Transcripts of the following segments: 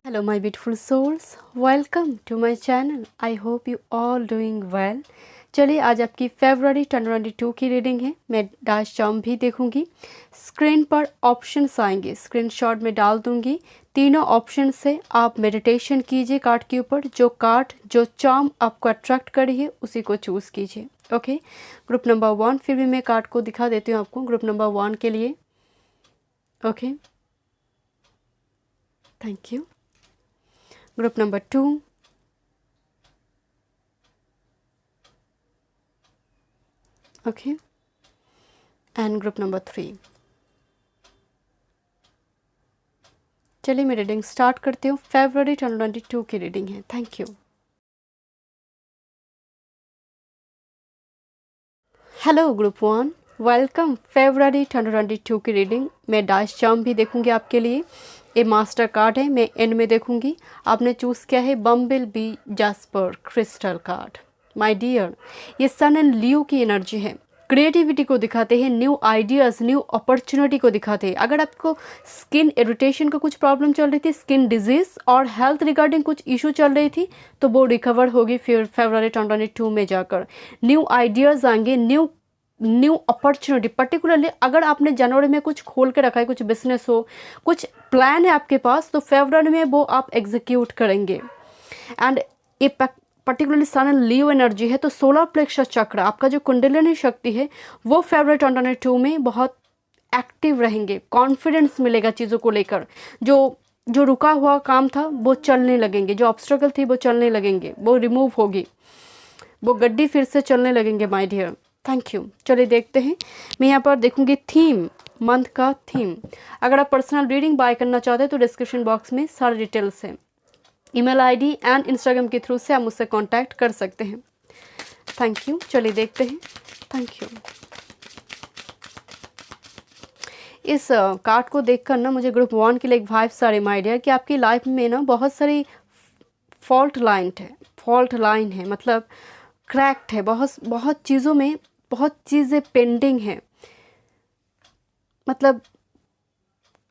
Hello my beautiful souls, welcome to my channel. I hope you all doing well. चलिए आज आपकी फरवरी 2022 की reading है। मैं डैश चार्म भी देखूंगी। स्क्रीन पर ऑप्शंस आएंगे, स्क्रीनशॉट में डाल दूंगी। तीनों ऑप्शन से आप मेडिटेशन कीजिए कार्ड के ऊपर। जो कार्ड जो चार्म आपको अट्रैक्ट करी है उसी को चूज़ कीजिए। ओके, ग्रुप नंबर 1 फिर भी मैं कार्ड को दिखा देती हूँ आपको ग्रुप नंबर 1 के लिए। Okay, thank you. Group number 2, okay, and group number 3। चलिए मैं रीडिंग स्टार्ट करती हूँ। फरवरी 2022 की रीडिंग है। Thank you. Hello group 1, welcome. फरवरी 2022 की रीडिंग मैं डैश चार्म भी देखूंगी आपके लिए। ये मास्टर कार्ड है, मैं एंड में देखूंगी। आपने चूज़ किया है bumble bee jasper crystal card. My dear, ये सन एंड लियो की एनर्जी है। क्रिएटिविटी को दिखाते हैं, न्यू आइडियाज़, न्यू अपॉर्चुनिटी को दिखाते हैं। अगर आपको स्किन इरिटेशन का कुछ प्रॉब्लम चल रही थी, स्किन डिजीज़ और हेल्थ रिगार्डिंग कुछ इशू चल रही थी, तो वो रिकवर होगी फिर फरवरी 2022 में जाकर। न्यू आइडियाज़ आएंगे, न्यू अपॉर्चुनिटी। पर्टिकुलरली अगर आपने जनवरी में कुछ खोल के रखा है, कुछ बिजनेस हो, कुछ प्लान है आपके पास, तो फरवरी में वो आप एग्जीक्यूट करेंगे। एंड ये particularly sun and Leo energy है, तो सोलर प्लेक्सस चक्र, आपका जो कुंडलिनी शक्ति है, वो फरवरी 2022 में बहुत एक्टिव रहेंगे। कॉन्फिडेंस मिलेगा चीज़ों को लेकर। जो रुका हुआ काम था वो चलने लगेंगे, जो ऑब्स्टेकल थी वो चलने लगेंगे, वो रिमूव होगी, वो गड्डी फिर से चलने लगेंगे माय डियर। Thank you. चलिए देखते हैं। मैं यहाँ पर देखूंगी थीम, मंथ का थीम। अगर आप पर्सनल रीडिंग बाय करना चाहते हैं तो डिस्क्रिप्शन बॉक्स में सारे डिटेल्स हैं। ईमेल आईडी एंड इंस्टाग्राम के थ्रू से आप मुझसे कांटेक्ट कर सकते हैं। Thank you. चलिए देखते हैं। Thank you. इस कार्ड को देखकर ना मुझे ग्रुप 1 के लिए एक वाइब्स आ रही माय डियर कि आपकी लाइफ में ना बहुत सारी फॉल्ट लाइन है, मतलब क्रैक्ड है। बहुत चीज़ों में बहुत चीज़ें पेंडिंग हैं। मतलब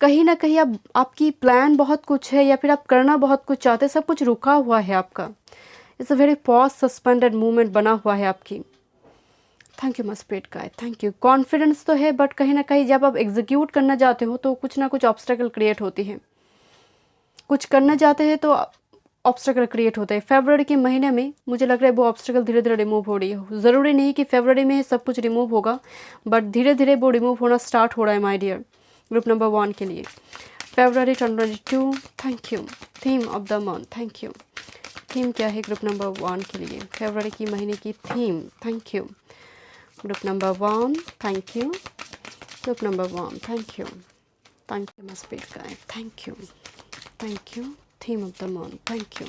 कहीं ना कहीं आपकी प्लान बहुत कुछ है, या फिर आप करना बहुत कुछ चाहते हैं, सब कुछ रुका हुआ है आपका। It's a very pause suspended movement बना हुआ है आपकी। Thank you my spirit guide, thank you. Confidence तो है, बट कहीं ना कहीं जब आप एग्जीक्यूट करना चाहते हो तो कुछ ना कुछ ऑब्स्टेकल क्रिएट होती है। कुछ करना चाहते हैं तो ऑब्स्टेकल क्रिएट होता है। फरवरी के महीने में मुझे लग रहा है वो ऑब्स्टेकल धीरे धीरे रिमूव हो रही है। ज़रूरी नहीं कि फरवरी में सब कुछ रिमूव होगा, बट धीरे धीरे वो रिमूव होना स्टार्ट हो रहा है माय डियर। ग्रुप नंबर 1 के लिए फरवरी 2022। Thank you. Theme of the month, thank you. Theme क्या है ग्रुप नंबर 1 के लिए फरवरी की महीने की theme? Thank you. Group number 1, thank you. Group number 1, thank you. Thank you my spirit guide, thank you. Thank you. Theme of the month, thank you.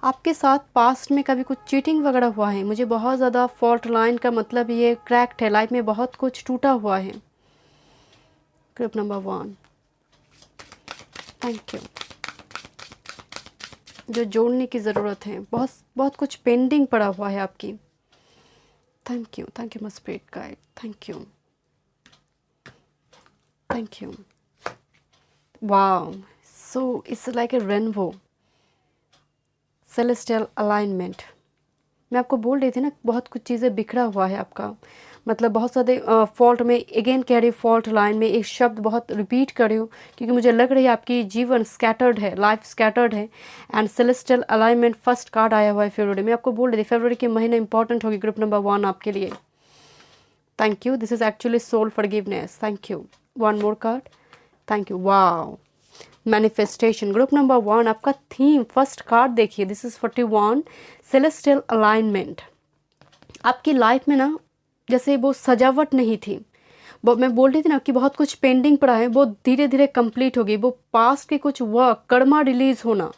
आपके साथ past में कभी कुछ चीटिंग वगैरह हुआ है? मुझे बहुत ज़्यादा फॉल्ट लाइन का मतलब ये क्रैक्ड है, लाइफ में बहुत कुछ टूटा हुआ है। Group number 1, thank you. जो जोड़ने की ज़रूरत है, बहुत कुछ पेंडिंग पड़ा हुआ है आपकी। Thank you my spirit guide, thank you. Thank you. Wow, so it's like a rainbow, celestial alignment. मैं आपको बोल रही थी ना, बहुत कुछ चीज़ें बिखरा हुआ है आपका। मतलब बहुत सारे फॉल्ट में अगेन कह रही, फॉल्ट लाइन में एक शब्द बहुत रिपीट कर रही हूँ, क्योंकि मुझे लग रही है आपकी जीवन स्कैटर्ड है, लाइफ स्कैटर्ड है। And celestial alignment first card आया हुआ है फरवरी में। आपको बोल रही थी फरवरी के महीने इंपॉर्टेंट होगी ग्रुप नंबर 1 आपके लिए। Thank you. This is actually soul forgiveness. Thank you. One more card, thank you. Wow, manifestation. Group number 1 आपका थीम फर्स्ट कार्ड देखिए, दिस इज 41, सेलेस्टियल अलाइनमेंट। आपकी लाइफ में ना जैसे वो सजावट नहीं थी, वो मैं बोल रही थी ना कि बहुत कुछ पेंडिंग पड़ा है, वो धीरे धीरे कंप्लीट होगी। वो पास्ट के कुछ वर्क, कर्मा रिलीज होना,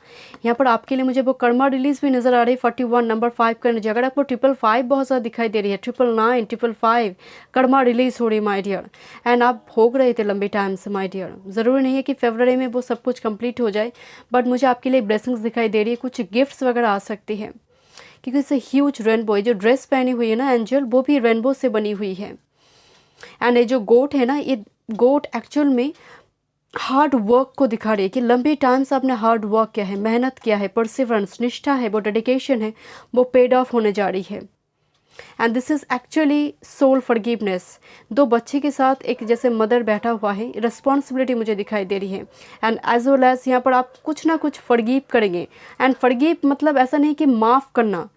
यहाँ पर आपके लिए मुझे वो कर्मा रिलीज भी नजर आ रही है। 41 नंबर 5 का एनर्जी। अगर आपको 555 बहुत ज़्यादा दिखाई दे रही है, 999, 555 कर्मा रिलीज हो रही है माय डियर। एंड आप भोग रहे थे लंबे टाइम से माय डियर। ज़रूरी नहीं है कि फरवरी में वो सब कुछ कंप्लीट हो जाए, बट मुझे आपके लिए ब्लेसिंग्स दिखाई दे रही है। कुछ गिफ्ट्स वगैरह आ सकती है, क्योंकि इससे ह्यूज रेनबो, जो ड्रेस पहनी हुई है ना एंजल, वो भी रेनबो से बनी हुई है। एंड ये जो गोट है ना, ये गोट एक्चुअल में हार्ड वर्क को दिखा रही है कि लंबे टाइम से आपने हार्ड वर्क किया है, मेहनत किया है, परसिवरेंस, निष्ठा है, वो डेडिकेशन है, वो पेड ऑफ होने जा रही है। And this is actually soul forgiveness. दो बच्चे के साथ एक जैसे मदर बैठा हुआ है, रिस्पॉन्सिबिलिटी मुझे दिखाई दे रही है। एंड एज वेल एज यहाँ पर आप कुछ ना कुछ फॉरगिव करेंगे। एंड फॉरगिव मतलब ऐसा नहीं कि माफ़ करना,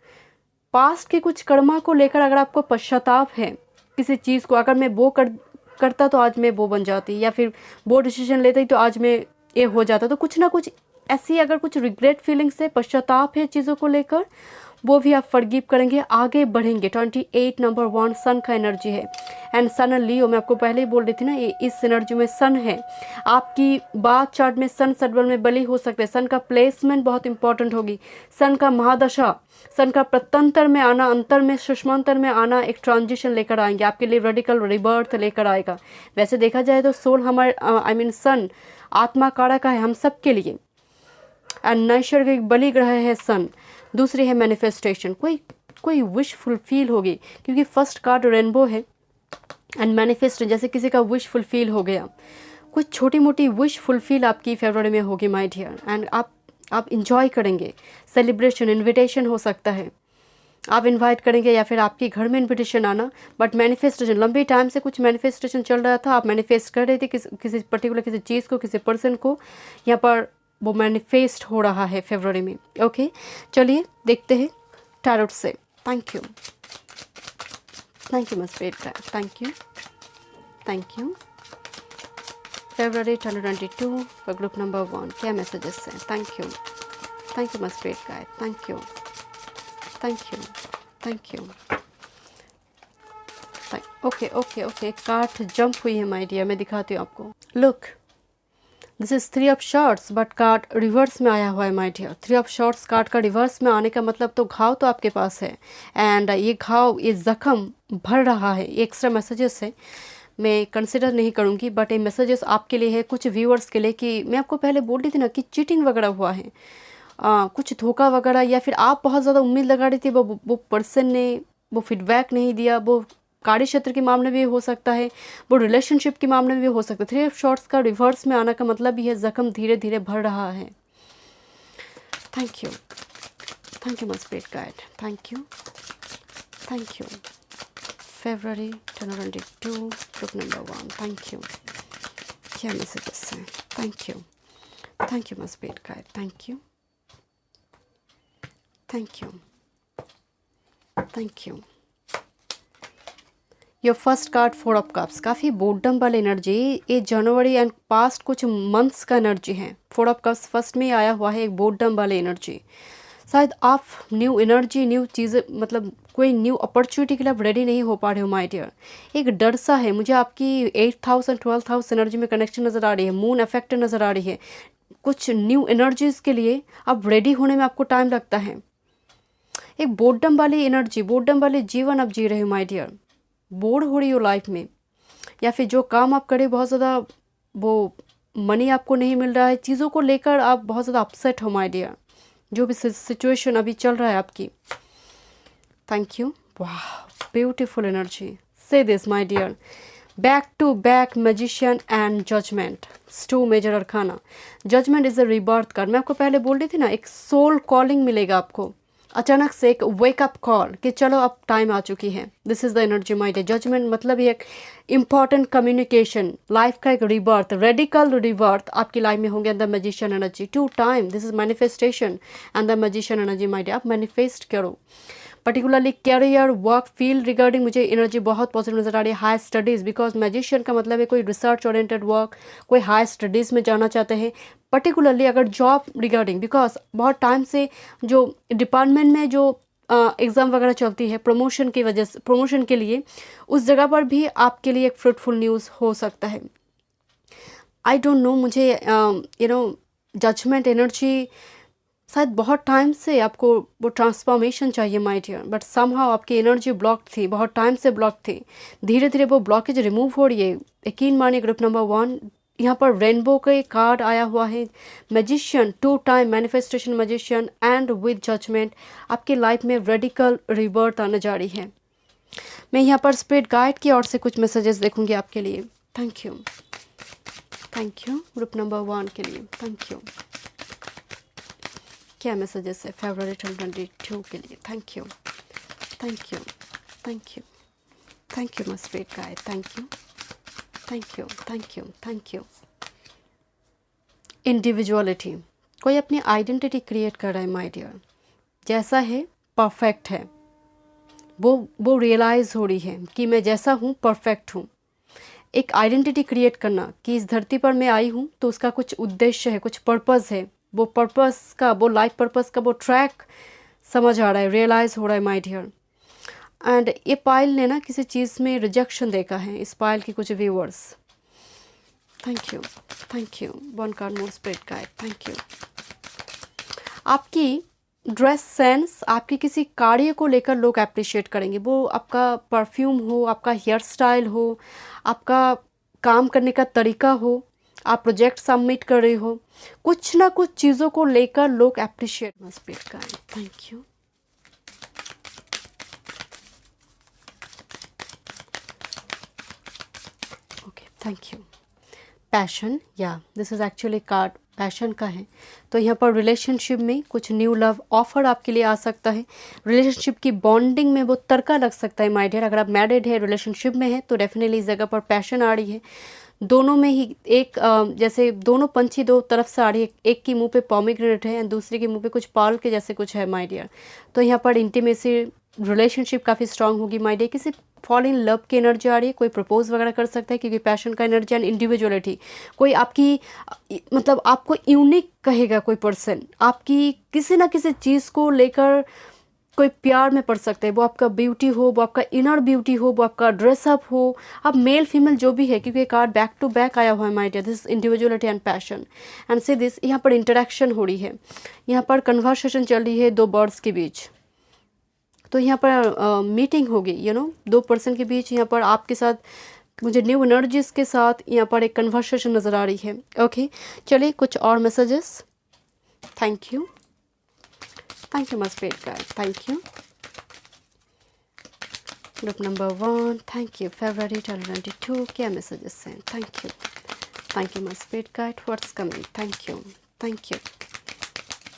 पास्ट के कुछ कर्मा को लेकर अगर आपको पश्चाताप है किसी चीज़ को, अगर मैं वो करता तो आज मैं वो बन जाती, या फिर वो डिसीजन लेती तो आज मैं ये हो जाता, तो कुछ ना कुछ ऐसी अगर कुछ रिग्रेट फीलिंग्स है, पश्चाताप है चीज़ों को लेकर, वो भी आप फॉरगिव करेंगे, आगे बढ़ेंगे। 28 नंबर 1 सन का एनर्जी है। एंड सन और लियो, मैं आपको पहले ही बोल रही थी ना, ये इस एनर्जी में सन है। आपकी बात चार्ट में सन सडबल में बली हो सकते हैं। सन का प्लेसमेंट बहुत इंपॉर्टेंट होगी। सन का महादशा, सन का प्रत्यंतर में आना, अंतर में सुषमांतर में आना एक ट्रांजिशन लेकर आएंगे आपके लिए, रेडिकल रिबर्थ लेकर आएगा। वैसे देखा जाए तो सोल हमारे सन आत्मा कारक है हम सब के लिए। एंड नैसर्गिक बलि ग्रह है सन। दूसरी है मैनिफेस्टेशन, कोई विश फुलफिल होगी, क्योंकि फर्स्ट कार्ड रेनबो है। एंड मैनिफेस्ट जैसे किसी का विश फुलफिल हो गया, कुछ छोटी मोटी विश फुलफिल आपकी फरवरी में होगी माय डियर। एंड आप इंजॉय करेंगे। सेलिब्रेशन, इन्विटेशन हो सकता है, आप इनवाइट करेंगे या फिर आपके घर में इन्विटेशन आना। बट मैनिफेस्टेशन, लंबे टाइम से कुछ मैनिफेस्टेशन चल रहा था, आप मैनिफेस्ट कर रहे थे किसी पर्टिकुलर किसी चीज़ को, किसी पर्सन को, यहाँ पर वो मैनिफेस्ट हो रहा है फरवरी में। ओके, चलिए देखते हैं टैरोट से। Thank you my spirit guide, thank you. फरवरी 2022 फॉर ग्रुप नंबर 1 क्या मैसेजेस हैं? Thank you my spirit guide, thank you. Okay, card jump हुई है माय डियर, मैं दिखाती हूँ आपको। Look, this is 3 of shorts, but card reverse में आया हुआ है my dear. 3 of shorts card का रिवर्स में आने का मतलब तो घाव तो आपके पास है। एंड ये घाव, ये जख्म भर रहा है। ये एक्स्ट्रा मैसेजेस है, मैं कंसिडर नहीं करूँगी, बट ये मैसेजेस आपके लिए है, कुछ व्यूअर्स के लिए। कि मैं आपको पहले बोल रही थी ना कि चीटिंग वगैरह हुआ है, कुछ धोखा वगैरह, या फिर आप बहुत ज़्यादा उम्मीद लगा रही थी, वो पर्सन ने वो फीडबैक नहीं दिया। वो कार्य क्षेत्र के मामले में भी हो सकता है, वो रिलेशनशिप के मामले में भी हो सकता है। 3 ऑफ शॉर्ट्स का रिवर्स में आना का मतलब भी है जख्म धीरे धीरे भर रहा है। Thank you my spirit guide, thank you. फरवरी 2022 ग्रुप नंबर 1, थैंक यू। क्या मैसेजेस हैं? Thank you my spirit guide, thank you. Your first card 4 of cups, काफ़ी बोर्डम वाली एनर्जी, ये जनवरी एंड पास्ट कुछ मंथ्स का एनर्जी है। 4 ऑफ कप्स फर्स्ट में आया हुआ है, एक बोर्डम वाली एनर्जी। शायद आप न्यू एनर्जी, न्यू चीज़ें, मतलब कोई न्यू अपॉर्चुनिटी के लिए आप रेडी नहीं हो पा रहे हो माय डियर। एक डर सा है मुझे, आपकी 8th house and 12th house energy में कनेक्शन नज़र आ रही है, मून इफेक्ट नज़र आ रही है। कुछ न्यू एनर्जीज़ के लिए अब रेडी होने में आपको टाइम लगता है। एक बोर्डम वाली एनर्जी, बोर्डम वाले जीवन आप जी रहे हो माय डियर। बोर हो रही हो लाइफ में, या फिर जो काम आप करें बहुत ज़्यादा वो मनी आपको नहीं मिल रहा है, चीज़ों को लेकर आप बहुत ज़्यादा अपसेट हो माय डियर, जो भी सिचुएशन अभी चल रहा है आपकी। Thank you. वाह, beautiful energy. See this my dear, back to back magician and judgment, 2 major arcana. Judgment is a rebirth card. मैं आपको पहले बोल रही थी ना, एक सोल कॉलिंग मिलेगा आपको, अचानक से एक वेकअप कॉल कि चलो अब टाइम आ चुकी है। This is the energy my dear. Judgment मतलब ये एक इम्पॉर्टेंट कम्युनिकेशन, लाइफ का एक रिबर्थ, रेडिकल रिबर्थ आपकी लाइफ में होंगे। The magician energy 2 time, this is manifestation and the magician energy my dear. आप मैनिफेस्ट करो, particularly career, work, field regarding मुझे एनर्जी बहुत पॉजिटिव नजर आ रही है। हाई स्टडीज़, बिकॉज मैजिशियन का मतलब है कोई रिसर्च ओरिएंटेड वर्क, कोई हाई स्टडीज़ में जाना चाहते हैं। पर्टिकुलरली अगर जॉब रिगार्डिंग, बिकॉज बहुत टाइम से जो डिपार्टमेंट में जो एग्ज़ाम वगैरह चलती है प्रमोशन की वजह से, प्रमोशन के लिए, उस जगह पर भी आपके लिए एक फ्रूटफुल न्यूज़ हो सकता है। आई डोंट नो, मुझे जजमेंट एनर्जी, शायद बहुत टाइम से आपको वो ट्रांसफॉर्मेशन चाहिए माय डियर, बट समहाउ आपकी एनर्जी ब्लॉक थी, बहुत टाइम से ब्लॉक थी। धीरे धीरे वो ब्लॉकेज रिमूव हो रही है। यकीन मानिए ग्रुप नंबर 1, यहाँ पर रेनबो का कार्ड आया हुआ है, magician, 2 time manifestation magician and with judgment. आपकी लाइफ में रेडिकल रिबर्थ आने जा रही है। मैं यहाँ पर स्पिरिट गाइड की ओर से कुछ मैसेजेस देखूंगी आपके लिए। Thank you thank you. Group number 1 के लिए थैंक यू। क्या मैसेजेस है फरवरी 2022 के लिए? Thank you, thank you, thank you, thank you my spirit guide, thank you, thank you, thank you, thank you. Individuality, कोई अपनी आइडेंटिटी क्रिएट कर रहा है माय डियर, जैसा है परफेक्ट है, वो रियलाइज़ हो रही है कि मैं जैसा हूँ परफेक्ट हूँ। एक आइडेंटिटी क्रिएट करना कि इस धरती पर मैं आई हूँ तो उसका कुछ उद्देश्य है, कुछ पर्पस है, वो पर्पस का, वो लाइफ पर्पस का वो ट्रैक समझ आ रहा है, रियलाइज़ हो रहा है माय डियर। एंड ये पायल ने ना किसी चीज़ में रिजेक्शन देखा है, इस पायल की कुछ viewers. Thank you, thank you. 1 card more spirit guide, thank you. आपकी ड्रेस सेंस, आपकी किसी कार्य को लेकर लोग अप्रिशिएट करेंगे, वो आपका परफ्यूम हो, आपका हेयर स्टाइल हो, आपका काम करने का तरीका हो, आप प्रोजेक्ट सबमिट कर रहे हो, कुछ ना कुछ चीज़ों को लेकर लोग appreciate spirit guide, thank you. Okay, thank you. Passion, या this is actually card passion का है। तो यहाँ पर रिलेशनशिप में कुछ न्यू लव ऑफर आपके लिए आ सकता है, रिलेशनशिप की बॉन्डिंग में वो तड़का लग सकता है माय डियर। अगर आप मैरिड है, रिलेशनशिप में है, तो डेफिनेटली इस जगह पर पैशन आ रही है। दोनों में ही एक जैसे दोनों पंछी दो तरफ से आ रही है, एक की मुंह पे पॉमीग्रेनेट है एंड दूसरे के मुंह पे कुछ पाल के जैसे कुछ है माय डियर। तो यहाँ पर इंटीमेसी, रिलेशनशिप काफ़ी स्ट्रांग होगी माय डियर। किसी फॉल इन लव की एनर्जी आ रही है, कोई प्रपोज वगैरह कर सकता है क्योंकि पैशन का एनर्जी एंड इंडिविजुअलिटी, कोई आपकी मतलब आपको यूनिक कहेगा कोई पर्सन, आपकी किसी ना किसी चीज़ को लेकर कोई प्यार में पड़ सकता है, वो आपका ब्यूटी हो, वो आपका इनर ब्यूटी हो, वो आपका ड्रेसअप हो, आप मेल फीमेल जो भी है, क्योंकि कार्ड बैक टू बैक आया हुआ है my dear. This individuality and passion and see this, यहाँ पर इंटरेक्शन हो रही है, यहाँ पर कन्वर्सेशन चल रही है दो बर्ड्स के बीच। तो यहाँ पर मीटिंग होगी, दो पर्सन के बीच, यहाँ पर आपके साथ मुझे न्यू एनर्जीज के साथ यहाँ पर एक कन्वर्सेशन नज़र आ रही है। ओके, चलिए कुछ और messages. Thank you, thank you my spirit guide, thank you. Group number 1, thank you. फरवरी 2022 क्या मैसेजेस हैं? Thank you my spirit guide, what's coming? Thank you, thank you,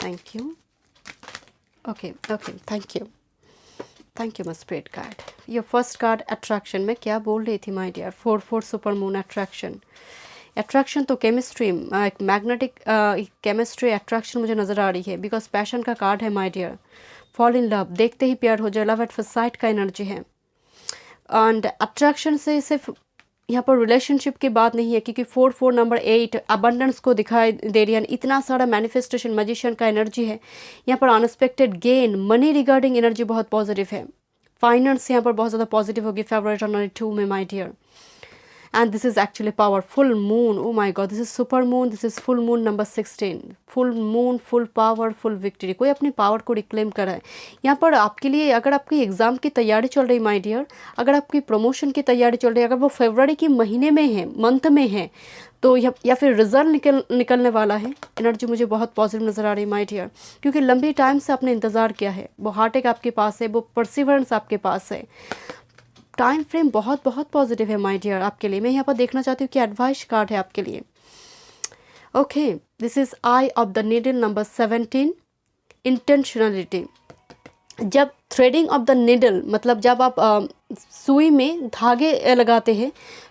thank you. Okay, thank you, thank you my spirit guide. Your first card attraction, मैं क्या बोल रही थी my dear? 4 super moon attraction. Attraction तो chemistry, एक magnetic chemistry attraction मुझे नज़र आ रही है, बिकॉज पैशन का कार्ड है my dear. Fall in love, देखते ही प्यार हो जाए, लव एट फर्स्ट साइट का एनर्जी है। एंड अट्रैक्शन से सिर्फ यहाँ पर रिलेशनशिप की बात नहीं है, क्योंकि 4 नंबर 8 अबंडेंस को दिखाई दे रही है, इतना सारा मैनिफेस्टेशन, मैजिशियन का एनर्जी है। यहाँ पर unexpected gain, money regarding energy बहुत पॉजिटिव है। फाइनेंस यहाँ पर बहुत ज़्यादा पॉजिटिव होगी फरवरी 2022 में my dear. And this is actually power, full moon, oh my God, this is super moon, this is full moon number 16, full moon, full power, full victory. कोई अपनी पावर को रिक्लेम करा है यहाँ पर आपके लिए। अगर आपकी एग्जाम की तैयारी चल रही माय डियर, अगर आपकी प्रमोशन की तैयारी चल रही है, अगर वो फरवरी के महीने में है, मंथ में है, तो या फिर रिजल्ट निकलने वाला है, एनर्जी मुझे बहुत पॉजिटिव नज़र आ रही है माय डियर। क्योंकि लंबी टाइम से आपने इंतज़ार किया है, वो हार्ट आपके पास है, वो परसिवरेंस आपके पास है, टाइम फ्रेम बहुत बहुत पॉजिटिव है माय डियर आपके लिए। मैं यहाँ पर देखना चाहती हूँ कि एडवाइस कार्ड है आपके लिए। Okay, this is I of the needle number 17, इंटेंशनलिटी। जब थ्रेडिंग ऑफ द नीडल, मतलब जब आप सुई में धागे लगाते हैं,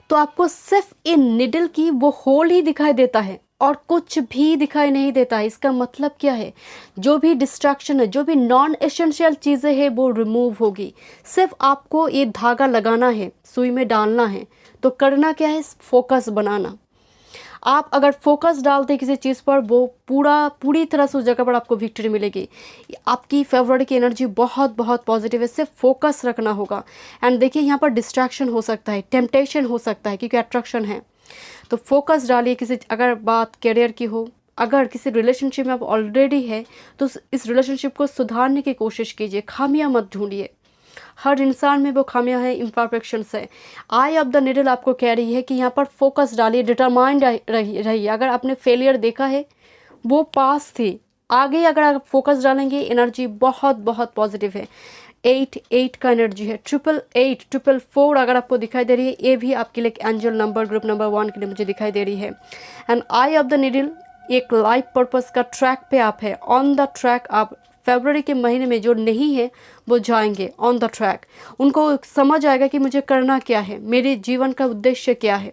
तो आपको सिर्फ इन नीडल की वो होल ही दिखाई देता है और कुछ भी दिखाई नहीं देता है। इसका मतलब क्या है? जो भी डिस्ट्रैक्शन है, जो भी नॉन एसेंशियल चीज़ें हैं, वो रिमूव होगी। सिर्फ आपको ये धागा लगाना है, सुई में डालना है। तो करना क्या है? फोकस बनाना। आप अगर फोकस डालते किसी चीज़ पर, वो पूरी तरह से उस जगह पर आपको विक्ट्री मिलेगी। आपकी फेवरेट की एनर्जी बहुत बहुत पॉजिटिव है, सिर्फ फोकस रखना होगा। एंड देखिए यहाँ पर डिस्ट्रैक्शन हो सकता है, टेम्पटेशन हो सकता है, क्योंकि अट्रैक्शन है। तो फोकस डालिए। किसी, अगर बात करियर की हो, अगर किसी रिलेशनशिप में आप ऑलरेडी है, तो इस रिलेशनशिप को सुधारने की कोशिश कीजिए, खामियां मत ढूंढिए। हर इंसान में वो खामियां हैं, इम्परफेक्शंस है। आई ऑफ द निडल आपको कह रही है कि यहाँ पर फोकस डालिए, डिटरमाइंड रहिए। अगर आपने फेलियर देखा है, वो पास थी, आगे अगर आप फोकस डालेंगे, एनर्जी बहुत बहुत पॉजिटिव है। 888 का एनर्जी है, 888, 444 अगर आपको दिखाई दे रही है, ये भी आपके लिए एक एंजल नंबर ग्रुप नंबर 1 के लिए मुझे दिखाई दे रही है। And I of the needle, एक लाइफ पर्पस का ट्रैक पे आप है, ऑन द ट्रैक। आप फरवरी के महीने में जो नहीं है वो जाएंगे ऑन द ट्रैक, उनको समझ आएगा कि मुझे करना क्या है, मेरे जीवन का उद्देश्य क्या है।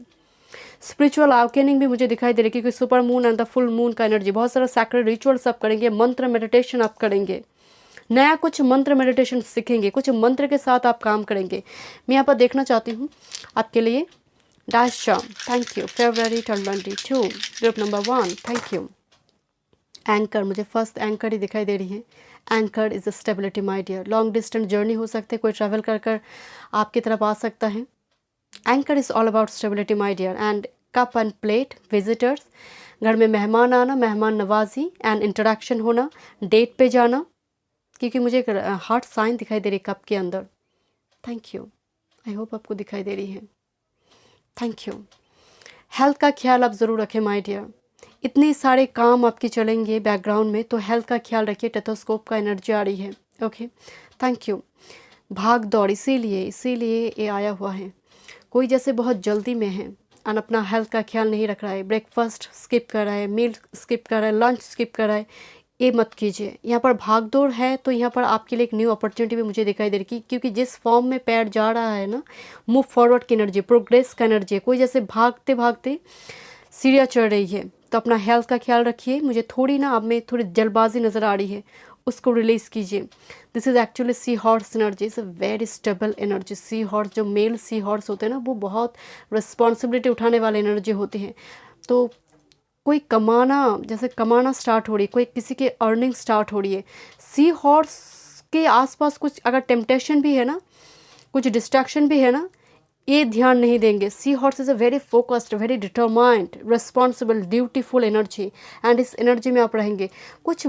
स्पिरिचुअल अवेकनिंग भी मुझे दिखाई दे रही है, क्योंकि super moon and the full moon का एनर्जी, बहुत सारा सैक्रेड रिचुअल्स आप करेंगे, मंत्र मेडिटेशन आप करेंगे, नया कुछ मंत्र मेडिटेशन सीखेंगे, कुछ मंत्र के साथ आप काम करेंगे। मैं यहाँ पर देखना चाहती हूँ आपके लिए डैश चार्म, थैंक यू। फरवरी 2022 group number 1, thank you. Anchor, मुझे फर्स्ट एंकर ही दिखाई दे रही है। Anchor is a stability my dear. Long distance journey हो सकते हैं, कोई ट्रैवल कर कर आपकी तरफ आ सकता है। Anchor is all about stability my dear. And cup and plate, visitors, घर में मेहमान आना, मेहमान नवाजी एंड इंटरेक्शन होना, डेट पे जाना, क्योंकि मुझे एक हार्ट साइन दिखाई दे रही है कप के अंदर। थैंक यू, आई होप आपको दिखाई दे रही है, थैंक यू। हेल्थ का ख्याल आप ज़रूर रखें माय डियर। इतने सारे काम आपके चलेंगे बैकग्राउंड में, तो हेल्थ का ख्याल रखिए। टेथोस्कोप का एनर्जी आ रही है, ओके, थैंक यू। भाग दौड़, इसीलिए ये आया हुआ है। कोई जैसे बहुत जल्दी में है और अपना हेल्थ का ख्याल नहीं रख रहा है, ब्रेकफास्ट स्किप कर रहा है, मील स्किप कर रहा है, लंच स्किप कर रहा है, ये मत कीजिए। यहाँ पर भाग दौड़ है तो यहाँ पर आपके लिए एक न्यू अपॉर्चुनिटी भी मुझे दिखाई दे रही है, क्योंकि जिस फॉर्म में पैर जा रहा है ना, मूव फॉरवर्ड की एनर्जी, प्रोग्रेस का एनर्जी है। कोई जैसे भागते भागते सीढ़ियाँ चढ़ रही है, तो अपना हेल्थ का ख्याल रखिए। मुझे थोड़ी ना आप में थोड़ी जल्दबाजी नज़र आ रही है, उसको रिलीज़ कीजिए। This is actually sea horse energy, is a very stable energy. Sea horse, जो मेल सी हॉर्स होते हैं ना, वो बहुत रिस्पॉन्सिबिलिटी उठाने वाले एनर्जी होते हैं। तो कोई कमाना, जैसे कमाना स्टार्ट हो रही है, कोई किसी की अर्निंग स्टार्ट हो रही है। सी हॉर्स के आसपास कुछ अगर टेम्पटेशन भी है ना, कुछ डिस्ट्रैक्शन भी है ना, ये ध्यान नहीं देंगे। Sea horse is a very focused, very determined, responsible, dutiful energy, and इस एनर्जी में आप रहेंगे। कुछ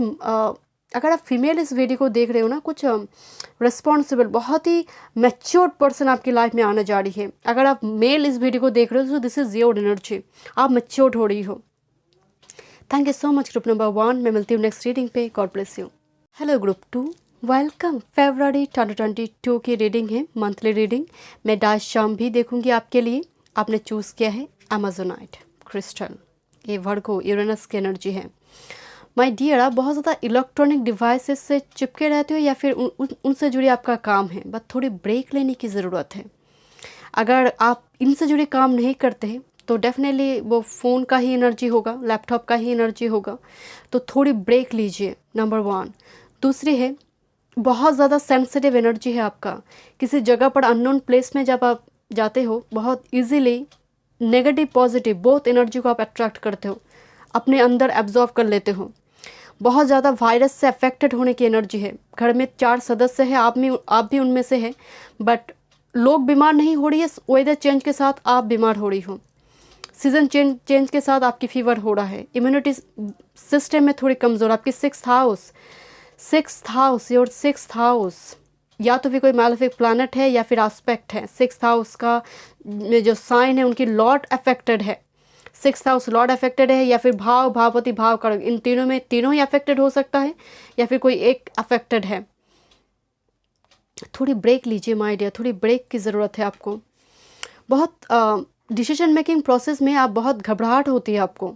अगर आप फीमेल इस वीडियो को देख रहे हो ना, कुछ रिस्पॉन्सिबल, बहुत ही मैच्योर्ड पर्सन आपकी लाइफ में आने जा रही है। अगर आप मेल इस वीडियो को देख रहे हो, तो दिस इज़ योर एनर्जी, आप मैच्योर्ड हो रही हो। Thank you so much group number 1। मैं मिलती हूँ नेक्स्ट रीडिंग पे। God bless you. Hello group 2, welcome. फरवरी 2022 की रीडिंग है, मंथली रीडिंग। मैं डार्क शाम भी देखूंगी आपके लिए। आपने चूज़ किया है अमेजोनाइट क्रिस्टल। ये वर्गो यूरेनस की एनर्जी है। माय डियर, आप बहुत ज़्यादा इलेक्ट्रॉनिक डिवाइसेस से चिपके रहते हो, या फिर उनसे जुड़े आपका काम है, बस थोड़ी ब्रेक लेने की ज़रूरत है। अगर आप इनसे जुड़े काम नहीं करते हैं, तो डेफिनेटली वो फ़ोन का ही एनर्जी होगा, लैपटॉप का ही एनर्जी होगा। तो थोड़ी ब्रेक लीजिए, नंबर 1। दूसरी है, बहुत ज़्यादा सेंसिटिव एनर्जी है आपका। किसी जगह पर, अननोन प्लेस में जब आप जाते हो, बहुत easily negative positive both energy को आप अट्रैक्ट करते हो, अपने अंदर एब्जॉर्व कर लेते हो। बहुत ज़्यादा वायरस से अफेक्टेड होने की एनर्जी है। घर में 4 सदस्य हैं, आप भी उनमें से है, बट लोग बीमार नहीं हो रही है, वेदर चेंज के साथ आप बीमार हो रही हो, सीजन चेंज के साथ आपकी फीवर हो रहा है, इम्यूनिटी सिस्टम में थोड़ी कमज़ोर। आपकी 6th house, your 6th house, या तो फिर कोई मैलेफिक प्लैनेट है या फिर एस्पेक्ट है। 6th हाउस का जो साइन है, उनकी लॉर्ड अफेक्टेड है। 6th हाउस लॉर्ड अफेक्टेड है, या फिर भावपति भाव का, इन तीनों में तीनों ही अफेक्टेड हो सकता है, या फिर कोई एक अफेक्टेड है। थोड़ी ब्रेक लीजिए माय डियर, थोड़ी ब्रेक की ज़रूरत है आपको। बहुत डिसीजन मेकिंग प्रोसेस में आप बहुत घबराहट होती है आपको।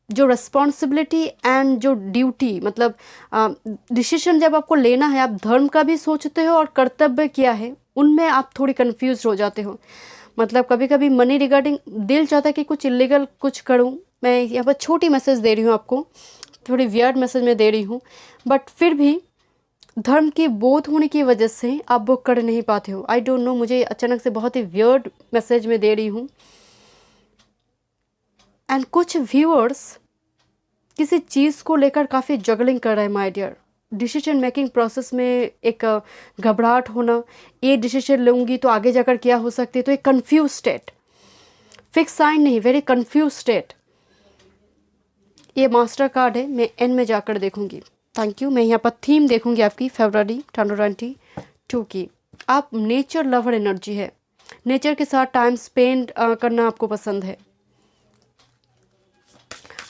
जो रिस्पॉन्सिबिलिटी एंड जो ड्यूटी, मतलब डिसीजन जब आपको लेना है, आप धर्म का भी सोचते हो और कर्तव्य क्या है, उनमें आप थोड़ी कंफ्यूज हो जाते हो। मतलब कभी कभी मनी रिगार्डिंग दिल चाहता है कि कुछ इलीगल कुछ करूं। मैं यहाँ पर छोटी मैसेज दे रही हूँ आपको, थोड़ी वियर्ड मैसेज में दे रही हूँ, बट फिर भी धर्म की बोध होने की वजह से आप वो कर नहीं पाते हो। आई डोंट नो, मुझे अचानक से बहुत ही वियर्ड मैसेज में दे रही हूँ। एंड कुछ व्यूअर्स किसी चीज़ को लेकर काफ़ी जगलिंग कर रहे हैं my dear. Decision making process में एक घबराहट होना, ये डिसीजन लूँगी तो आगे जाकर क्या हो सकती है, तो एक कंफ्यूज स्टेट, फिक्स साइन नहीं, वेरी कंफ्यूज स्टेट। ये मास्टर कार्ड है, मैं एंड में जाकर देखूंगी। Thank you. मैं यहाँ पर थीम देखूंगी आपकी फरवरी 2022 की। आप नेचर लवर एनर्जी है, नेचर के साथ टाइम स्पेंड करना आपको पसंद है।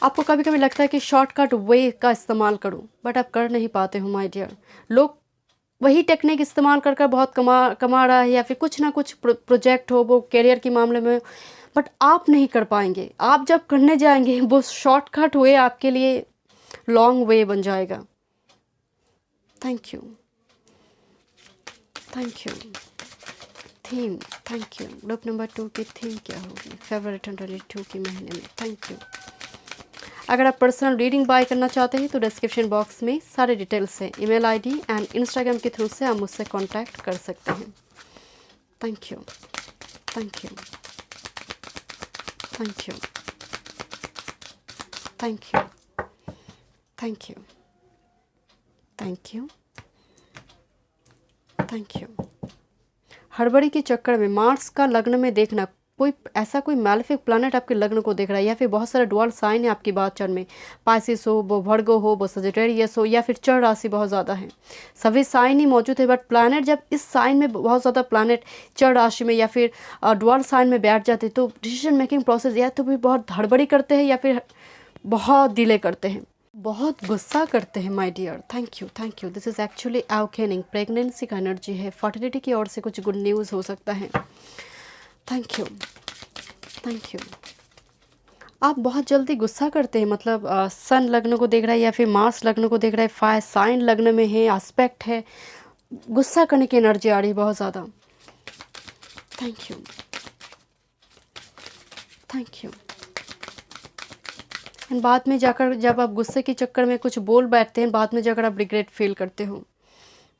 आपको कभी कभी लगता है कि शॉर्टकट वे का इस्तेमाल करूं, बट आप कर नहीं पाते हो माय डियर। लोग वही टेक्निक इस्तेमाल कर बहुत कमा रहा है, या फिर कुछ ना कुछ प्रोजेक्ट हो वो करियर के मामले में, बट आप नहीं कर पाएंगे। आप जब करने जाएंगे वो शॉर्टकट वे आपके लिए लॉन्ग वे बन जाएगा। Thank you, thank you. Theme, thank you. Group number 2 की थीम क्या होगी फरवरी 2022 के महीने में? Thank you. अगर आप पर्सनल रीडिंग बाय करना चाहते हैं तो डिस्क्रिप्शन बॉक्स में सारे डिटेल्स हैं। ईमेल आईडी एंड इंस्टाग्राम के थ्रू से आप मुझसे कांटेक्ट कर सकते हैं। Thank you, thank you, thank you, thank you, thank you, thank you, thank you. हड़बड़ी के चक्कर में मार्स का लग्न में देखना, कोई ऐसा कोई मैलेफिक प्लैनेट आपके लग्न को देख रहा है, या फिर बहुत सारे डुअल साइन है आपकी बात चरण में, पाइसिस हो, वो वर्गो हो, वो सजिटेरियस हो, या फिर चर राशि बहुत ज़्यादा है, सभी साइन ही मौजूद है। बट प्लैनेट जब इस साइन में बहुत ज़्यादा प्लैनेट चर राशि में या फिर डुअल साइन में बैठ जाते हैं तो डिसीजन मेकिंग प्रोसेस या तो भी बहुत हड़बड़ी करते हैं या फिर बहुत डिले करते हैं, बहुत गुस्सा करते हैं my dear. Thank you, thank you. This is actually awakening, pregnancy का एनर्जी है, फर्टिलिटी की ओर से कुछ गुड न्यूज़ हो सकता है। Thank you, thank you. आप बहुत जल्दी गुस्सा करते हैं, मतलब सन लग्न को देख रहा है या फिर मार्स लग्न को देख रहा है, फायर साइन लग्न में है, एस्पेक्ट है, गुस्सा करने की एनर्जी आ रही है बहुत ज़्यादा। Thank you, thank you. And बाद में जाकर जब आप गुस्से के चक्कर में कुछ बोल बैठते हैं, बाद में जाकर आप रिग्रेट फील करते हो,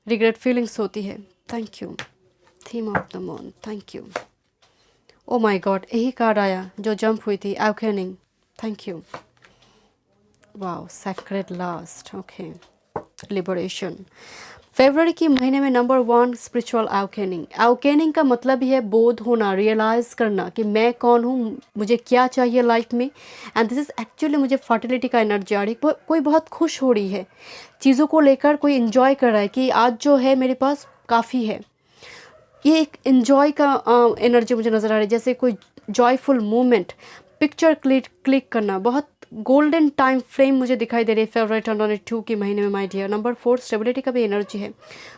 रिग्रेट फीलिंग्स होती है। Thank you. Theme of the moon, thank you. Oh my God, यही कार्ड आया जो जंप हुई थी, awakening. Thank you. Wow, sacred last, okay, liberation. फरवरी के महीने में नंबर 1 स्पिरिचुअल अवेकनिंग। अवेकनिंग का मतलब ही है बोध होना, रियलाइज़ करना कि मैं कौन हूँ, मुझे क्या चाहिए लाइफ में। एंड दिस इज़ एक्चुअली मुझे फर्टिलिटी का एनर्जी आ रही है, कोई बहुत खुश हो रही है चीज़ों को लेकर, कोई इन्जॉय कर रहा है कि आज जो है मेरे पास काफ़ी है। ये एक इन्जॉय का एनर्जी मुझे नज़र आ रही है, जैसे कोई जॉयफुल मोमेंट, पिक्चर क्लिक करना, बहुत गोल्डन टाइम फ्रेम मुझे दिखाई दे रही है फरवरी 2022 के महीने में माय डियर। नंबर 4 स्टेबिलिटी का भी एनर्जी है,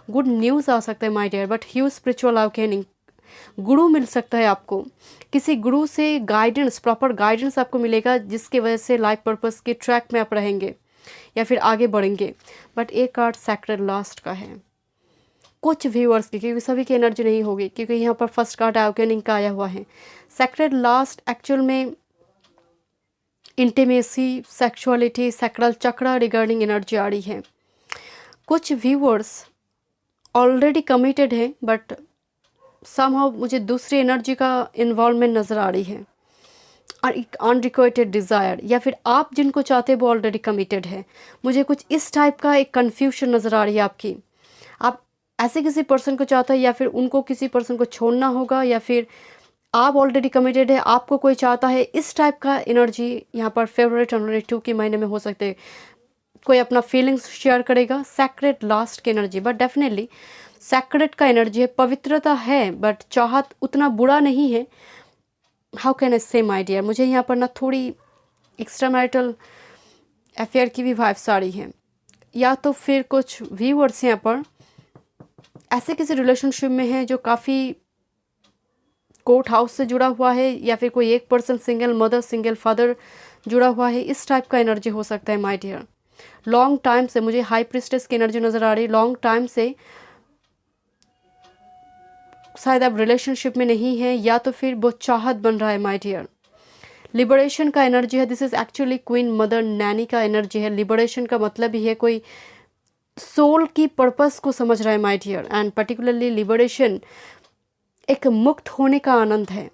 गुड न्यूज़ आ सकता है my dear, but huge spiritual awakening, guru मिल सकता है आपको, किसी गुरु से गाइडेंस, प्रॉपर गाइडेंस आपको मिलेगा जिसकी वजह से लाइफ पर्पस के ट्रैक में आप रहेंगे या फिर आगे बढ़ेंगे। बट एक कार्ड सैक्रेड लास्ट का है कुछ व्यूअर्स की, क्योंकि सभी की एनर्जी नहीं होगी, क्योंकि यहाँ पर फर्स्ट कार्ड अवेकनिंग का आया हुआ है। सैक्रेड लास्ट एक्चुअल में इंटीमेसी, सेक्सुअलिटी, सैक्रल चक्र रिगार्डिंग एनर्जी आ रही है। कुछ व्यूअर्स ऑलरेडी कमिटेड है, बट समहाउ मुझे दूसरी एनर्जी का इन्वॉल्वमेंट नज़र आ रही है, और एक अनरिक्वाइटेड डिज़ायर, या फिर आप जिनको चाहते हैं वो ऑलरेडी कमिटेड है। मुझे कुछ इस टाइप का एक कन्फ्यूजन नज़र आ रही है आपकी, आप ऐसे किसी पर्सन को चाहते हैं या फिर उनको किसी पर्सन को छोड़ना होगा, या फिर आप ऑलरेडी कमिटेड है, आपको कोई चाहता है, इस टाइप का एनर्जी यहाँ पर फरवरी 2022 के महीने में हो सकते हैं। कोई अपना फीलिंग्स शेयर करेगा, सैक्रेड लास्ट की एनर्जी, बट डेफिनेटली सैक्रेड का एनर्जी है, पवित्रता है, बट चाहत उतना बुरा नहीं है। हाउ कैन आई से माय डियर, मुझे यहाँ पर ना थोड़ी एक्स्ट्रा मैरिटल अफेयर की भी वाइब्स आ रही हैं, या तो फिर कुछ व्यूअर्स यहाँ पर ऐसे किसी रिलेशनशिप में है जो काफ़ी कोर्ट हाउस से जुड़ा हुआ है, या फिर कोई एक person single mother, single father जुड़ा हुआ है, इस टाइप का एनर्जी हो सकता है माय डियर। लॉन्ग टाइम से मुझे हाई प्रिस्टेस की एनर्जी नज़र आ रही है, लॉन्ग टाइम से शायद आप रिलेशनशिप में नहीं है, या तो फिर वो चाहत बन रहा है माय डियर। लिबरेशन का एनर्जी है, this is actually queen mother Naini का एनर्जी है। लिबरेशन का मतलब ही है कोई सोल की पर्पस को समझ रहा है my dear, and particularly liberation एक मुक्त होने का आनंद है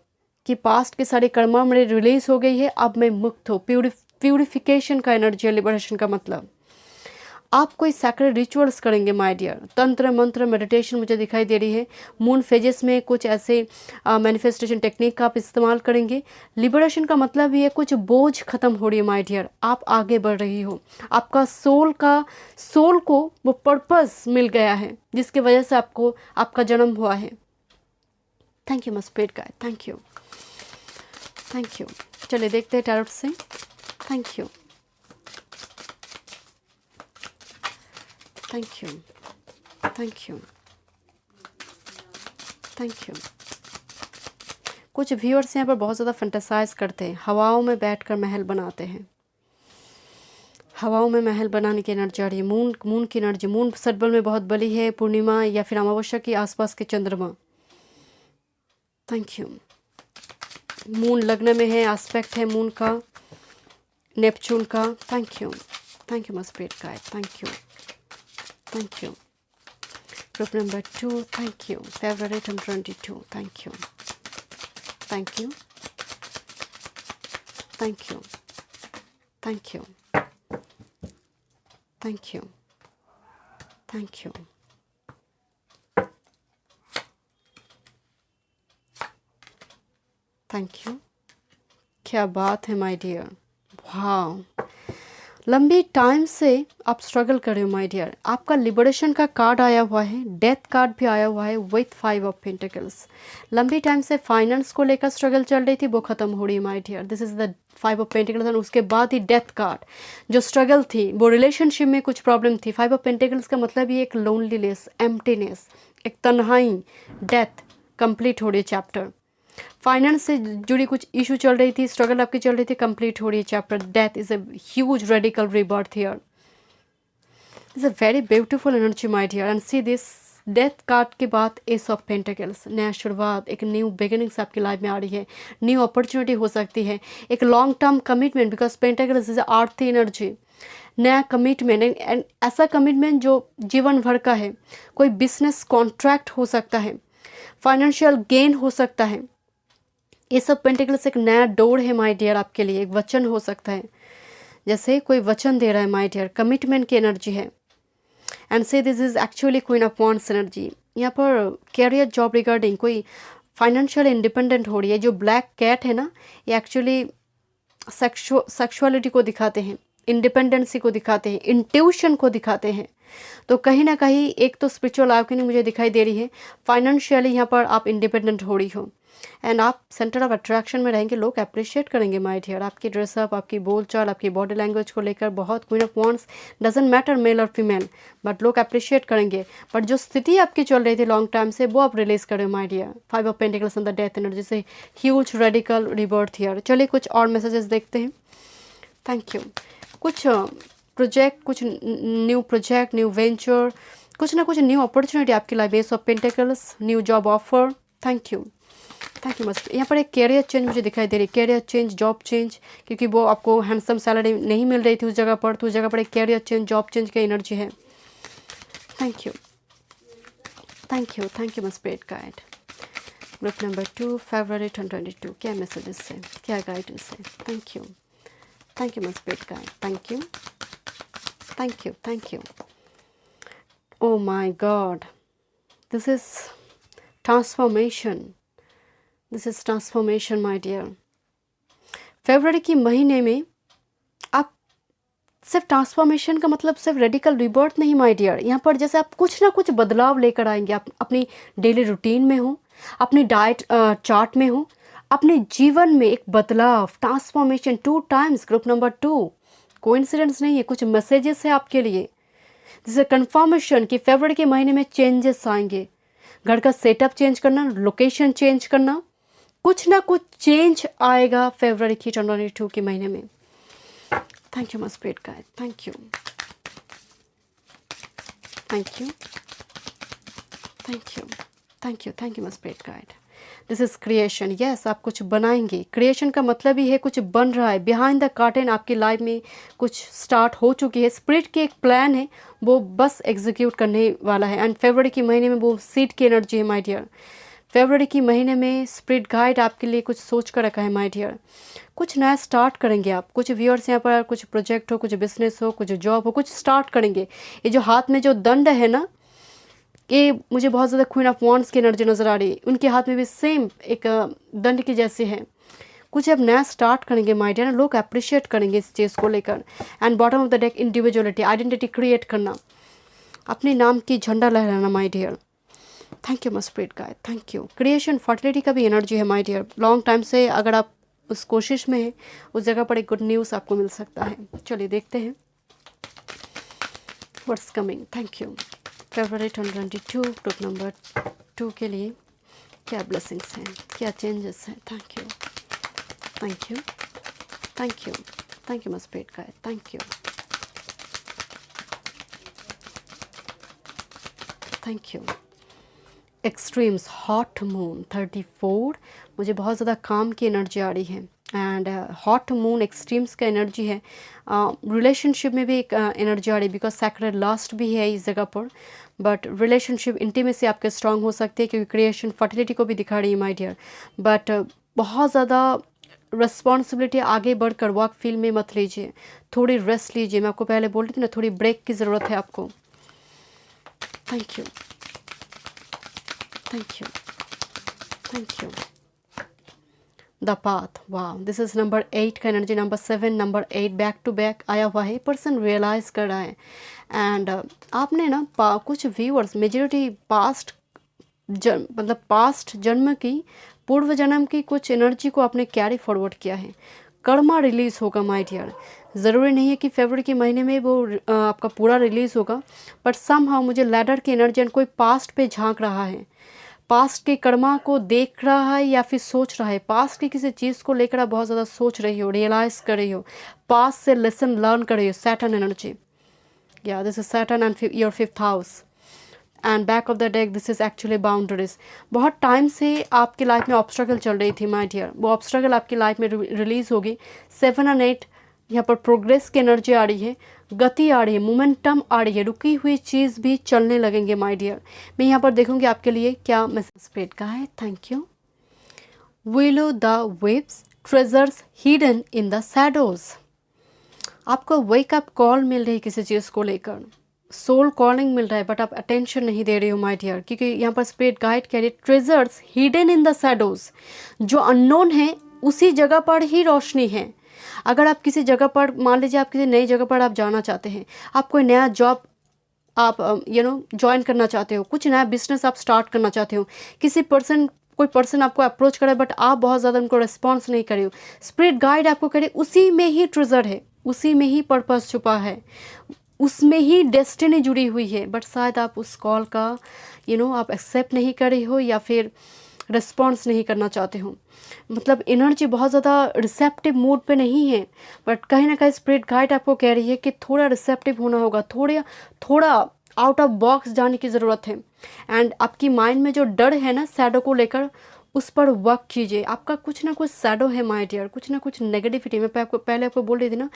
कि पास्ट के सारे कर्मा मेरे रिलीज हो गई है, अब मैं मुक्त हो, प्यूरिफिकेशन का एनर्जी है लिबरेशन का मतलब। आप कोई सैक्रेड रिचुअल्स करेंगे माय डियर, तंत्र मंत्र मेडिटेशन मुझे दिखाई दे रही है। मून फेजेस में कुछ ऐसे मैनिफेस्टेशन टेक्निक का आप इस्तेमाल करेंगे। लिबरेशन का मतलब ये कुछ बोझ खत्म हो रही है माय डियर, आप आगे बढ़ रही हो, आपका सोल को वो पर्पस मिल गया है जिसकी वजह से आपको आपका जन्म हुआ है। Thank you my spirit guide, thank you, thank you. चलिए देखते हैं टैरोट से। Thank you, thank you, thank you, thank you. कुछ व्यूअर्स यहाँ पर बहुत ज़्यादा फंटेसाइज करते हैं, हवाओं में बैठकर महल बनाते हैं। हवाओं में महल बनाने की एनर्जी आ रही है। मून की एनर्जी, मून सटबल में बहुत बली है, पूर्णिमा या फिर अमावस्या के आसपास के चंद्रमा। Thank you. मून लग्न में है, एस्पेक्ट है मून का, नेपच्यून का। Thank you, thank you my spirit guide, thank you, thank you. Group number 2, thank you. February 2022, thank you, thank you, thank you, thank you, thank you, thank you, thank you. क्या बात है my dear, वाह। लंबी time से आप struggle कर रहे हो माय डियर। आपका लिबरेशन का कार्ड आया हुआ है, डेथ कार्ड भी आया हुआ है विथ 5 ऑफ पेंटिकल्स। लंबी टाइम से फाइनेंस को लेकर स्ट्रगल चल रही थी, वो खत्म हो रही है my dear. This is the 5 of pentacles. और उसके बाद ही डेथ कार्ड, जो स्ट्रगल थी, वो रिलेशनशिप में कुछ प्रॉब्लम थी। 5 ऑफ पेंटिकल्स का मतलब ही एक लोनलीनेस, एम्प्टीनेस, एक तन्हाई, डेथ कंप्लीट हो रही है चैप्टर। फाइनेंस से जुड़ी कुछ इशू चल रही थी, स्ट्रगल आपकी चल रही थी, कंप्लीट हो रही है chapter. Death is a huge radical rebirth here. Is a very beautiful energy my dear. And see this death card के बाद एस ऑफ पेंटिकल्स, नया शुरुआत, एक न्यू बिगिनिंग्स आपकी लाइफ में आ रही है। न्यू अपॉर्चुनिटी हो सकती है, एक long term commitment, because pentacles is Aarthi energy. नया कमिटमेंट, एंड ऐसा कमिटमेंट जो जीवन भर का है। कोई बिजनेस कॉन्ट्रैक्ट हो सकता है, फाइनेंशियल गेन हो सकता है। ये सब पेंटिकल्स एक नया डोर है माय डियर आपके लिए, एक वचन हो सकता है, जैसे कोई वचन दे रहा है माय डियर, कमिटमेंट की एनर्जी है। एंड से this is actually queen of wands energy. यहाँ पर कैरियर, जॉब रिगार्डिंग कोई फाइनेंशियल इंडिपेंडेंट हो रही है। जो ब्लैक कैट है ना, ये एक्चुअली सेक्सुअलिटी को दिखाते हैं, इंडिपेंडेंसी को दिखाते हैं, इंट्यूशन को दिखाते हैं। तो कहीं ना कहीं एक तो स्पिरिचुअल आइकन मुझे दिखाई दे रही है, फाइनेंशियली यहाँ पर आप इंडिपेंडेंट हो रही हो, एंड आप सेंटर ऑफ अट्रैक्शन में रहेंगे। लोग अप्रिशिएट करेंगे माय डियर, आपकी ड्रेसअप, आपकी बोलचाल, आपकी बॉडी लैंग्वेज को लेकर बहुत। Queen of wands doesn't matter male और फीमेल, बट लोग अप्रिशिएट करेंगे। बट जो स्थिति आपकी चल रही थी लॉन्ग टाइम से, वो आप रिलीज करें my dear. 5 of pentacles and the death energy से ह्यूज रेडिकल रिबर्थ हियर। चलिए कुछ और मैसेजेस देखते हैं। Thank you. कुछ प्रोजेक्ट, कुछ न्यू प्रोजेक्ट, न्यू वेंचर, कुछ ना कुछ न्यू अपॉर्चुनिटी आपकी लाइफ में। Ace of pentacles, new job offer. Thank you, thank you must. यहाँ पर एक कैरियर चेंज मुझे दिखाई दे रही है, कैरियर चेंज, जॉब चेंज, क्योंकि वो आपको हैंडसम सैलरी नहीं मिल रही थी उस जगह पर, तो उस जगह पर एक कैरियर चेंज, जॉब चेंज की एनर्जी है। Thank you, thank you, thank you must spirit guide. Group number 2, February 2022, क्या मैसेजेस है, क्या गाइडेंस है। Thank you, thank you must spirit guide, thank you, thank you, thank you. Oh my God, this is transformation, this is transformation my dear. फरवरी की महीने में आप सिर्फ ट्रांसफॉर्मेशन का मतलब सिर्फ रेडिकल रिबर्थ नहीं माय डियर। यहाँ पर जैसे आप कुछ ना कुछ बदलाव लेकर आएंगे। आप अपनी डेली रूटीन में हो, अपनी डाइट चार्ट में हो, अपने जीवन में एक बदलाव, transformation 2 times. Group number 2 coincidence नहीं है, कुछ मैसेजेस है आपके लिए, जिसे कंफर्मेशन कि फरवरी के महीने में चेंजेस आएंगे। घर का सेटअप चेंज करना, लोकेशन चेंज करना, कुछ ना कुछ चेंज आएगा फरवरी की 2022 के महीने में। Thank you my spirit guide, thank you, thank you, thank you, thank you, thank you my spirit guide. This is creation. Yes, आप कुछ बनाएंगे। क्रिएशन का मतलब ही है कुछ बन रहा है। बिहाइंड द कर्टेन आपकी लाइफ में कुछ स्टार्ट हो चुकी है। स्पिरिट की एक प्लान है, वो बस एग्जीक्यूट करने वाला है। एंड फरवरी के महीने में वो सीड की एनर्जी है माय डियर। फरवरी की महीने में स्पिरिट गाइड आपके लिए कुछ सोच कर रखा है माय डियर। कुछ नया स्टार्ट करेंगे आप। कुछ व्यूअर्स यहाँ पर, कुछ प्रोजेक्ट हो, कुछ बिजनेस हो, कुछ जॉब हो, कुछ स्टार्ट करेंगे। ये जो हाथ में जो दंड है ना, ये मुझे बहुत ज़्यादा क्वीन ऑफ वांड्स की एनर्जी नज़र आ रही है। उनके हाथ में भी सेम एक दंड की जैसे है। कुछ अब नया स्टार्ट करेंगे माय डियर। लोग अप्रिशिएट करेंगे इस चीज़ को लेकर। And bottom of the deck, individuality, identity create करना, अपने नाम की झंडा लहराना my dear. Thank you my spirit guide, thank you. Creation, fertility का भी एनर्जी है माय डियर। लॉन्ग टाइम से अगर आप उस कोशिश में हैं, उस जगह पर एक गुड न्यूज़ आपको मिल सकता है। चलिए देखते हैं व्हाट्स कमिंग। थैंक यू, फरवरी 2022 ग्रुप नंबर 2 के लिए क्या ब्लेसिंग्स हैं, क्या चेंजेस हैं। Thank you, thank you, thank you, thank you मस्पेट का, thank you, thank you. Extremes hot moon 34, मुझे बहुत ज़्यादा काम की एनर्जी आ रही है एंड हॉट मून एक्सट्रीम्स का एनर्जी है। रिलेशनशिप में भी एक एनर्जी आ रही है बिकॉज सैक्रेड लास्ट भी है इस जगह पर, बट रिलेशनशिप इंटीमेसी आपके स्ट्रांग हो सकती है क्योंकि क्रिएशन फर्टिलिटी को भी दिखा रही है माय डियर। बट बहुत ज़्यादा रिस्पॉन्सिबिलिटी आगे बढ़कर वर्क फील्ड में मत लीजिए, थोड़ी रेस्ट लीजिए। मैं आपको पहले बोल रही थी ना, थोड़ी ब्रेक की ज़रूरत है आपको। Thank you, thank you, thank you. The path, वाह, दिस इज नंबर 8 का energy, number 7, number 8 back to back आया हुआ है। पर्सन रियलाइज़ कर रहा है एंड आपने ना कुछ व्यूअर्स मेजॉरिटी पास्ट मतलब पास्ट जन्म की, पूर्व जन्म की कुछ एनर्जी को आपने कैरी फॉरवर्ड किया है। कर्मा रिलीज़ होगा माय डियर। ज़रूरी नहीं है कि फरवरी के महीने में वो आपका पूरा रिलीज़ होगा, बट समहाउ मुझे लैडर की एनर्जी एंड कोई पास्ट पे झांक रहा है, पास्ट के कर्मा को देख रहा है या फिर सोच रहा है। पास्ट की किसी चीज़ को लेकर आप बहुत ज़्यादा सोच रही हो, रियलाइज़ कर रही हो, पास्ट से लेसन लर्न कर रही हो। सैटर्न एनर्जी, या this is Saturn and your 5th house and back of the deck this is actually boundaries. बहुत टाइम से आपकी लाइफ में ऑब्स्ट्रगल चल रही थी माय डियर, वो ऑब्स्ट्रगल आपकी लाइफ में रिलीज़ होगी। 7 और 8 यहाँ पर प्रोग्रेस की एनर्जी आ रही है, गति आ रही है, मोमेंटम आ रही है, रुकी हुई चीज़ भी चलने लगेंगे माय डियर। मैं यहाँ पर देखूँगी आपके लिए क्या मैसेज स्प्रेड का है। Thank you. Willow the waves treasures hidden in the shadows. आपको वेकअप कॉल मिल रही है किसी चीज़ को लेकर, सोल कॉलिंग मिल रहा है, बट आप अटेंशन नहीं दे रही हो माय डियर, क्योंकि यहाँ पर स्पिरिट गाइड कह रही है treasures hidden in the shadows. जो अननोन है उसी जगह पर ही रोशनी है। अगर आप किसी जगह पर, मान लीजिए आप किसी नई जगह पर आप जाना चाहते हैं, आप कोई नया जॉब आप ज्वाइन करना चाहते हो, कुछ नया बिजनेस आप स्टार्ट करना चाहते हो, कोई पर्सन आपको अप्रोच करे बट आप बहुत ज़्यादा उनको रिस्पॉन्स नहीं करे हो, स्पिरिट गाइड आपको करे उसी में ही ट्रेजर है, उसी में ही पर्पस छुपा है, उसमें ही डेस्टिनी जुड़ी हुई है, बट शायद आप उस कॉल का आप एक्सेप्ट नहीं कर रही हो या फिर रिस्पॉन्स नहीं करना चाहते हो। मतलब एनर्जी बहुत ज़्यादा रिसेप्टिव मूड पे नहीं है, बट कहीं ना कहीं स्पिरिट गाइड आपको कह रही है कि थोड़ा रिसेप्टिव होना होगा, थोड़ा आउट ऑफ बॉक्स जाने की ज़रूरत है। एंड आपकी माइंड में जो डर है ना शैडो को लेकर, उस पर वर्क कीजिए। आपका कुछ ना कुछ शैडो है माय डियर, कुछ ना कुछ नेगेटिविटी। मैं पहले आपको बोल रही थी ना,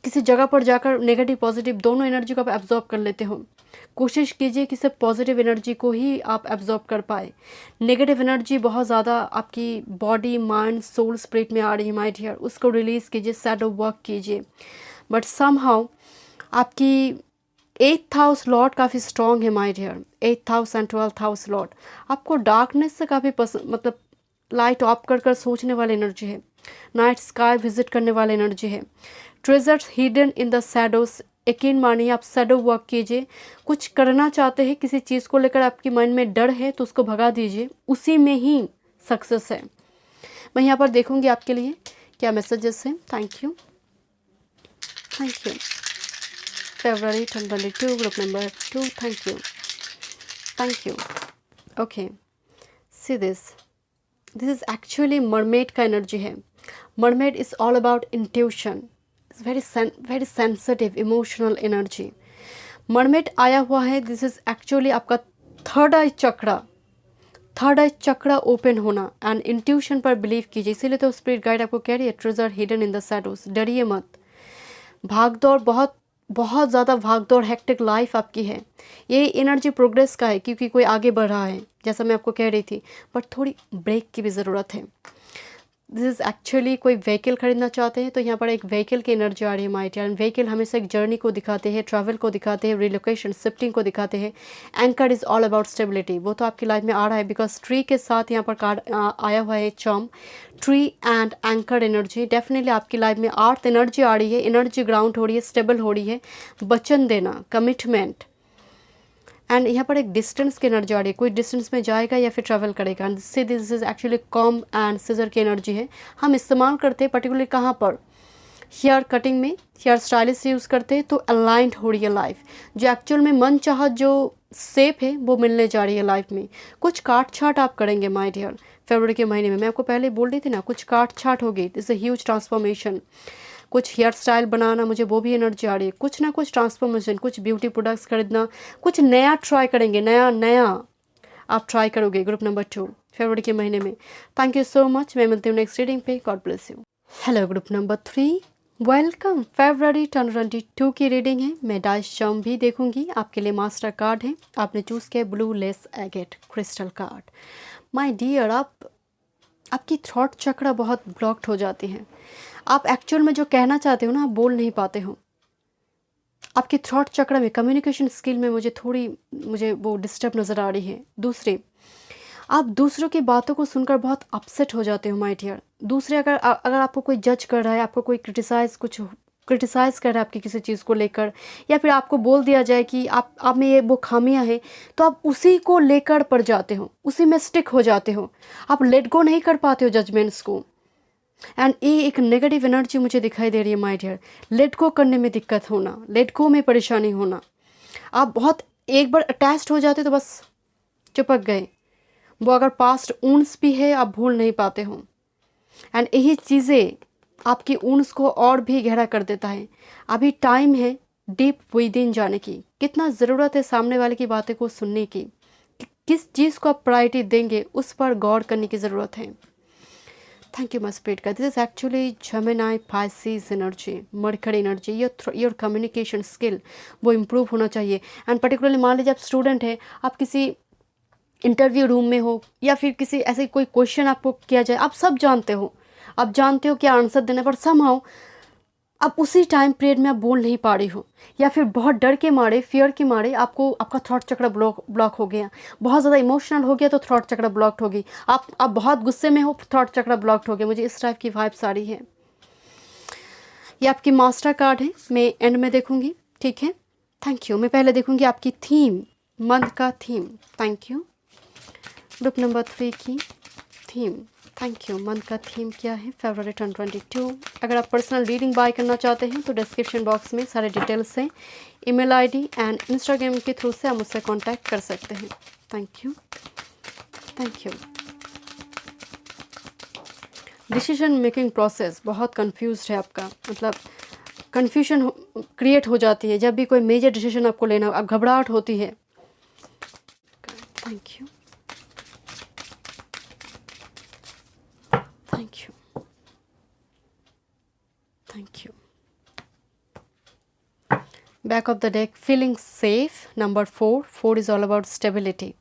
किसी जगह पर जाकर नेगेटिव पॉजिटिव दोनों एनर्जी को आप एब्जॉर्ब कर लेते हो। कोशिश कीजिए कि सिर्फ पॉजिटिव एनर्जी को ही आप एब्जॉर्ब कर पाए। नेगेटिव एनर्जी बहुत ज़्यादा आपकी बॉडी माइंड सोल स्पिरिट में आ रही है माय डियर, उसको रिलीज़ कीजिए, शैडो वर्क कीजिए। बट समहाउ आपकी 8th हाउस लॉर्ड काफ़ी स्ट्रॉन्ग है my dear, 8th house and 12th house lord आपको डार्कनेस से काफ़ी पसंद, मतलब लाइट ऑफ कर सोचने वाली एनर्जी है, नाइट स्काई विजिट करने वाली एनर्जी है। Treasures hidden in the shadows, यकीन मानिए आप शैडो वर्क कीजिए। कुछ करना चाहते हैं, किसी चीज़ को लेकर आपकी माइंड में डर है तो उसको भगा दीजिए, उसी में ही सक्सेस है। मैं यहाँ पर देखूंगी आपके लिए क्या मैसेजेस हैं। Thank you, thank you. फरवरी 2022 group number 2, thank you, thank you. Okay, see this is actually mermaid का एनर्जी है। Mermaid is all about intuition, very sensitive emotional energy. Mermaid आया हुआ है, दिस इज एक्चुअली आपका third आई चक्रा open होना and intuition पर believe कीजिए। इसीलिए तो स्पिरिट गाइड आपको कह रही है treasure hidden in the shadows. डरिए मत, भागदौड़ बहुत ज़्यादा भागदौड़ हेक्टिक लाइफ आपकी है। ये एनर्जी प्रोग्रेस का है क्योंकि कोई आगे बढ़ रहा है, जैसा मैं आपको कह रही थी, बट थोड़ी ब्रेक की भी ज़रूरत है। दिस इज़ एक्चुअली कोई व्हीकल खरीदना चाहते हैं तो यहाँ पर एक व्हीकल की एनर्जी आ रही है माय डियर। व्हीकल हमेशा एक जर्नी को दिखाते हैं, ट्रैवल को दिखाते हैं, रिलोकेशन शिफ्टिंग को दिखाते हैं। Anchor is all about stability, वो तो आपकी लाइफ में आ रहा है बिकॉज ट्री के साथ यहाँ पर कार्ड आया हुआ है Chaum, tree and anchor energy. Definitely आपकी लाइफ में अर्थ एनर्जी आ रही है, एनर्जी ग्राउंड हो रही है, स्टेबल हो रही है, वचन देना, कमिटमेंट। एंड यहाँ पर एक डिस्टेंस की एनर्जी आ रही है, कोई डिस्टेंस में जाएगा या फिर ट्रैवल करेगा। And this is actually com and seizure की एनर्जी है। हम इस्तेमाल करते हैं पर्टिकुलरली कहाँ पर, हेयर कटिंग में हेयर स्टाइलिस्ट यूज़ करते हैं तो अलाइंड हो रही है लाइफ, जो एक्चुअल में मन चाहा जो शेप है वो मिलने जा रही है लाइफ में। कुछ काट छाट आप करेंगे माय डियर फरवरी के महीने में, मैं आपको पहले बोल रही थी ना, कुछ काट छाट होगी, दिस अ ह्यूज ट्रांसफॉर्मेशन। कुछ हेयर स्टाइल बनाना, मुझे वो भी एनर्जी आ रही है, कुछ ना कुछ ट्रांसफॉर्मेशन, कुछ ब्यूटी प्रोडक्ट्स खरीदना, कुछ नया ट्राई करेंगे, नया नया आप ट्राई करोगे ग्रुप नंबर 2 फरवरी के महीने में। थैंक यू सो मच, मैं मिलती हूँ नेक्स्ट रीडिंग पे, God bless you. Hello group number 3, welcome. फरवरी 2022 की रीडिंग है, मैं डाइस चार्म भी देखूंगी, आपके लिए मास्टर कार्ड है, आपने चूज़ किया blue lace agate crystal card. My dear, आपकी थॉट चक्र बहुत ब्लॉक्ड हो जाती हैं, आप एक्चुअल में जो कहना चाहते हो ना आप बोल नहीं पाते हो। आपकी थॉट चक्र में कम्युनिकेशन स्किल में मुझे वो डिस्टर्ब नज़र आ रही है। दूसरे, आप दूसरों की बातों को सुनकर बहुत अपसेट हो जाते हो माय डियर। दूसरे अगर आपको कोई जज कर रहा है, आपको कोई क्रिटिसाइज़ कर रहा है आपकी किसी चीज़ को लेकर, या फिर आपको बोल दिया जाए कि आप में ये वो खामियां हैं, तो आप उसी को लेकर पड़ जाते हो, उसी में स्टिक हो जाते हो, आप लेट गो नहीं कर पाते हो जजमेंट्स को। एंड ये एक नेगेटिव एनर्जी मुझे दिखाई दे रही है माय डियर। लेट गो करने में दिक्कत होना, लेट गो में परेशानी होना, आप बहुत एक बार अटैच्ड हो जाते तो बस चिपक गए। वो अगर पास्ट ऊंस भी है आप भूल नहीं पाते हो, एंड यही चीज़ें आपकी ऊंस को और भी गहरा कर देता है। अभी टाइम है डीप विद इन जाने की, कितना ज़रूरत है सामने वाले की बातें को सुनने की, किस चीज़ को आप प्रायोरिटी देंगे उस पर गौर करने की ज़रूरत है। थैंक यू माय स्पिरिट का, this is actually Gemini Pisces energy, mercury energy. Your communication skill वो इम्प्रूव होना चाहिए। एंड पर्टिकुलरली मान लीजिए आप स्टूडेंट है, आप किसी इंटरव्यू रूम में हो, या फिर किसी ऐसे कोई क्वेश्चन आपको किया जाए, आप सब जानते हो, आप जानते हो क्या आंसर देना, पर समहाउ आप उसी टाइम पीरियड में आप बोल नहीं पा रही हो, या फिर बहुत डर के मारे, फियर के मारे आपका थॉट चक्र ब्लॉक हो गया, बहुत ज़्यादा इमोशनल हो गया तो थॉट चक्र ब्लॉक्ड होगी, आप बहुत गुस्से में हो, थॉट चक्र ब्लॉक्ड हो गया। मुझे इस टाइप की वाइब्स आ रही है। ये आपकी मास्टर कार्ड है, मैं एंड में देखूंगी, ठीक है। Thank you. मैं पहले देखूंगी आपकी थीम, मंथ का theme. Thank you. Group number 3 की थीम, थैंक यू। मंथ का थीम क्या है फरवरी 2022। अगर आप पर्सनल रीडिंग बाय करना चाहते हैं तो डिस्क्रिप्शन बॉक्स में सारे डिटेल्स हैं, ईमेल आईडी एंड इंस्टाग्राम के थ्रू से आप मुझसे कांटेक्ट कर सकते हैं। Thank you, thank you. Decision making process बहुत कंफ्यूज्ड है आपका, मतलब कन्फ्यूजन क्रिएट हो जाती है जब भी कोई मेजर डिसीजन आपको लेना हो, आप घबराहट होती है। Thank you, thank you, thank you. Back of the deck, feeling safe, number 4 is all about stability.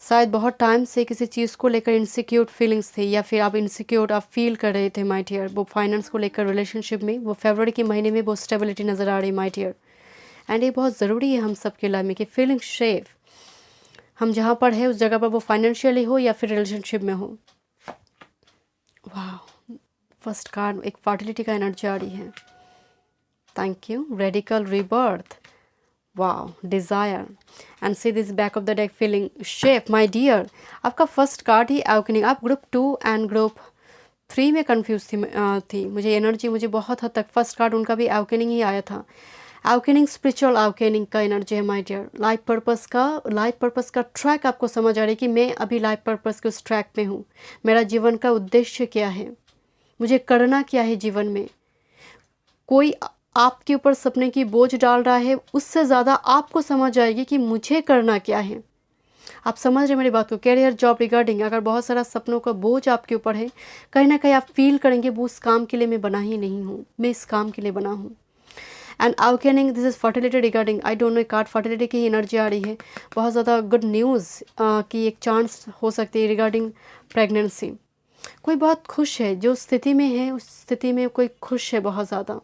शायद बहुत टाइम से किसी चीज़ को लेकर इनसिक्योर फीलिंग्स थी, या फिर आप इनसिक्योर आप फील कर रहे थे माय डियर, वो फाइनेंस को लेकर रिलेशनशिप में, वो फरवरी के महीने में वो स्टेबिलिटी नज़र आ रही है माय डियर। एंड ये बहुत ज़रूरी है हम सबके लाइफ में कि फीलिंग सेफ, हम जहाँ पर है उस जगह पर, वो फाइनेंशियली हो या फिर रिलेशनशिप में हो। वाह, फर्स्ट कार्ड एक फर्टिलिटी का एनर्जी आ रही है। Thank you. Radical rebirth, wow, desire and see this back of the deck, feeling shape my dear. आपका फर्स्ट कार्ड ही अवेकनिंग। आप ग्रुप 2 एंड ग्रुप 3 में कंफ्यूज थी मुझे एनर्जी, मुझे बहुत हद तक फर्स्ट कार्ड उनका भी अवेकनिंग ही आया था। अवेकनिंग, स्पिरिचुअल अवेकनिंग का एनर्जी है माय डियर। लाइफ पर्पस का ट्रैक आपको समझ आ रही है कि मैं अभी लाइफ पर्पस के उस ट्रैक में हूँ। मेरा जीवन का उद्देश्य क्या है, मुझे करना क्या है जीवन में। कोई आपके ऊपर सपने की बोझ डाल रहा है, उससे ज़्यादा आपको समझ आएगी कि मुझे करना क्या है। आप समझ रहे मेरी बात को। कैरियर, जॉब रिगार्डिंग अगर बहुत सारा सपनों का बोझ आपके ऊपर है, कहीं ना कहीं आप फील करेंगे वो उस काम के लिए मैं बना ही नहीं हूँ, मैं इस काम के लिए बना हूँ। And awakening, this is fertility regarding, I don't no, card fertility की एनर्जी आ रही है। बहुत ज़्यादा गुड न्यूज़ की एक चांस हो सकती है रिगार्डिंग प्रेगनेंसी। कोई बहुत खुश है, जो स्थिति में है उस स्थिति में कोई खुश है बहुत ज़्यादा।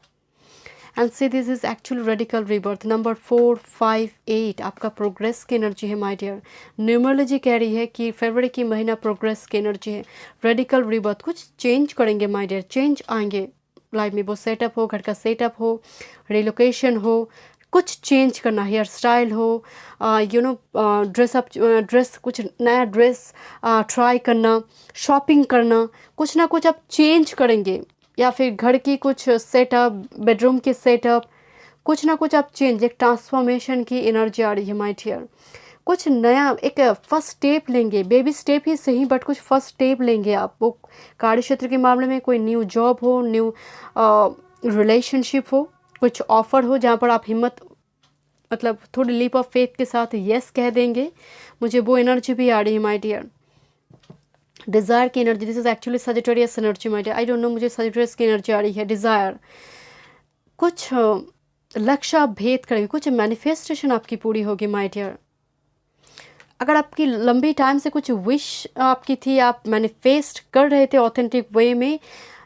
And see this is actually radical rebirth, number 4, 5, 8 आपका प्रोग्रेस की एनर्जी है माय डियर। न्यूमरोलॉजी कह रही है कि फरवरी की महीना प्रोग्रेस की एनर्जी है। रेडिकल रीबर्थ, कुछ चेंज करेंगे माय डियर, चेंज आएंगे लाइफ में, वो सेटअप हो, घर का सेटअप हो, रिलोकेशन हो, कुछ चेंज करना, हेयर स्टाइल हो, ड्रेस, कुछ नया ड्रेस ट्राई करना, शॉपिंग करना, कुछ ना कुछ आप चेंज करेंगे। या फिर घर की कुछ सेटअप, बेडरूम की सेटअप, कुछ ना कुछ आप चेंज, एक ट्रांसफॉर्मेशन की एनर्जी आ रही है माय डियर। कुछ नया एक फर्स्ट स्टेप लेंगे, बेबी स्टेप ही सही बट कुछ फर्स्ट स्टेप लेंगे आप। वो कार्य क्षेत्र के मामले में कोई न्यू जॉब हो, न्यू रिलेशनशिप हो, कुछ ऑफर हो जहाँ पर आप हिम्मत मतलब थोड़ी लीप ऑफ फेथ के साथ यस कह देंगे, मुझे वो एनर्जी भी आ रही है माय डियर। डिज़ायर की energy, this is actually Sagittarius energy my dear. I don't know, मुझे सजिटेरियस की एनर्जी आ रही है। डिज़ायर, कुछ लक्ष्य आप भेद करेंगे, कुछ मैनिफेस्टेशन आपकी पूरी होगी माय डियर। अगर आपकी लंबी टाइम से कुछ विश आपकी थी, आप मैनिफेस्ट कर रहे थे ऑथेंटिक वे में,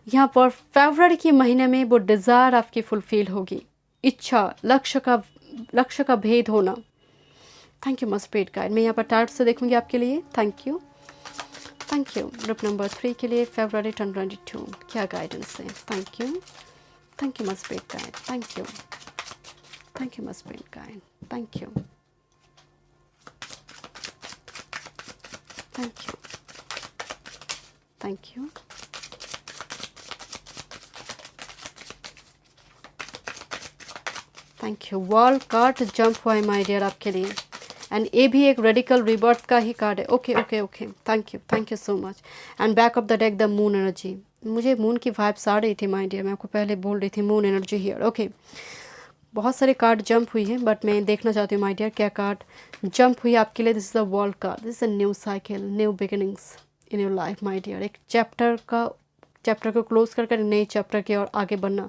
यहाँ पर फरवरी के महीने में वो डिज़ायर आपकी फुलफिल होगी। इच्छा, लक्ष्य का भेद होना। Thank you my spirit guide. मैं यहाँ पर टाइप से देखूंगी आपके लिए। Thank you, thank you. Group number 3 के लिए फरवरी 2022 क्या गाइडेंस है? Thank you, thank you my spirit guide. Thank you, thank you my spirit guide. Thank you, thank you, thank you. Thank you. World card jump हुआ है माय डियर आपके लिए, and ये भी एक रेडिकल रिबर्थ का ही कार्ड है। Okay okay okay, thank you so much. And back of the deck the moon energy, मुझे मून की वाइब्स आ रही थी माय डियर, मैं आपको पहले बोल रही थी मून एनर्जी हियर। ओके, बहुत सारे कार्ड जंप हुई है बट मैं देखना चाहती हूँ माय डियर क्या कार्ड जंप हुई आपके लिए। This is a world card, this is a new cycle, new beginnings in your life my dear. एक चैप्टर को क्लोज कर नए चैप्टर की ओर आगे बढ़ना।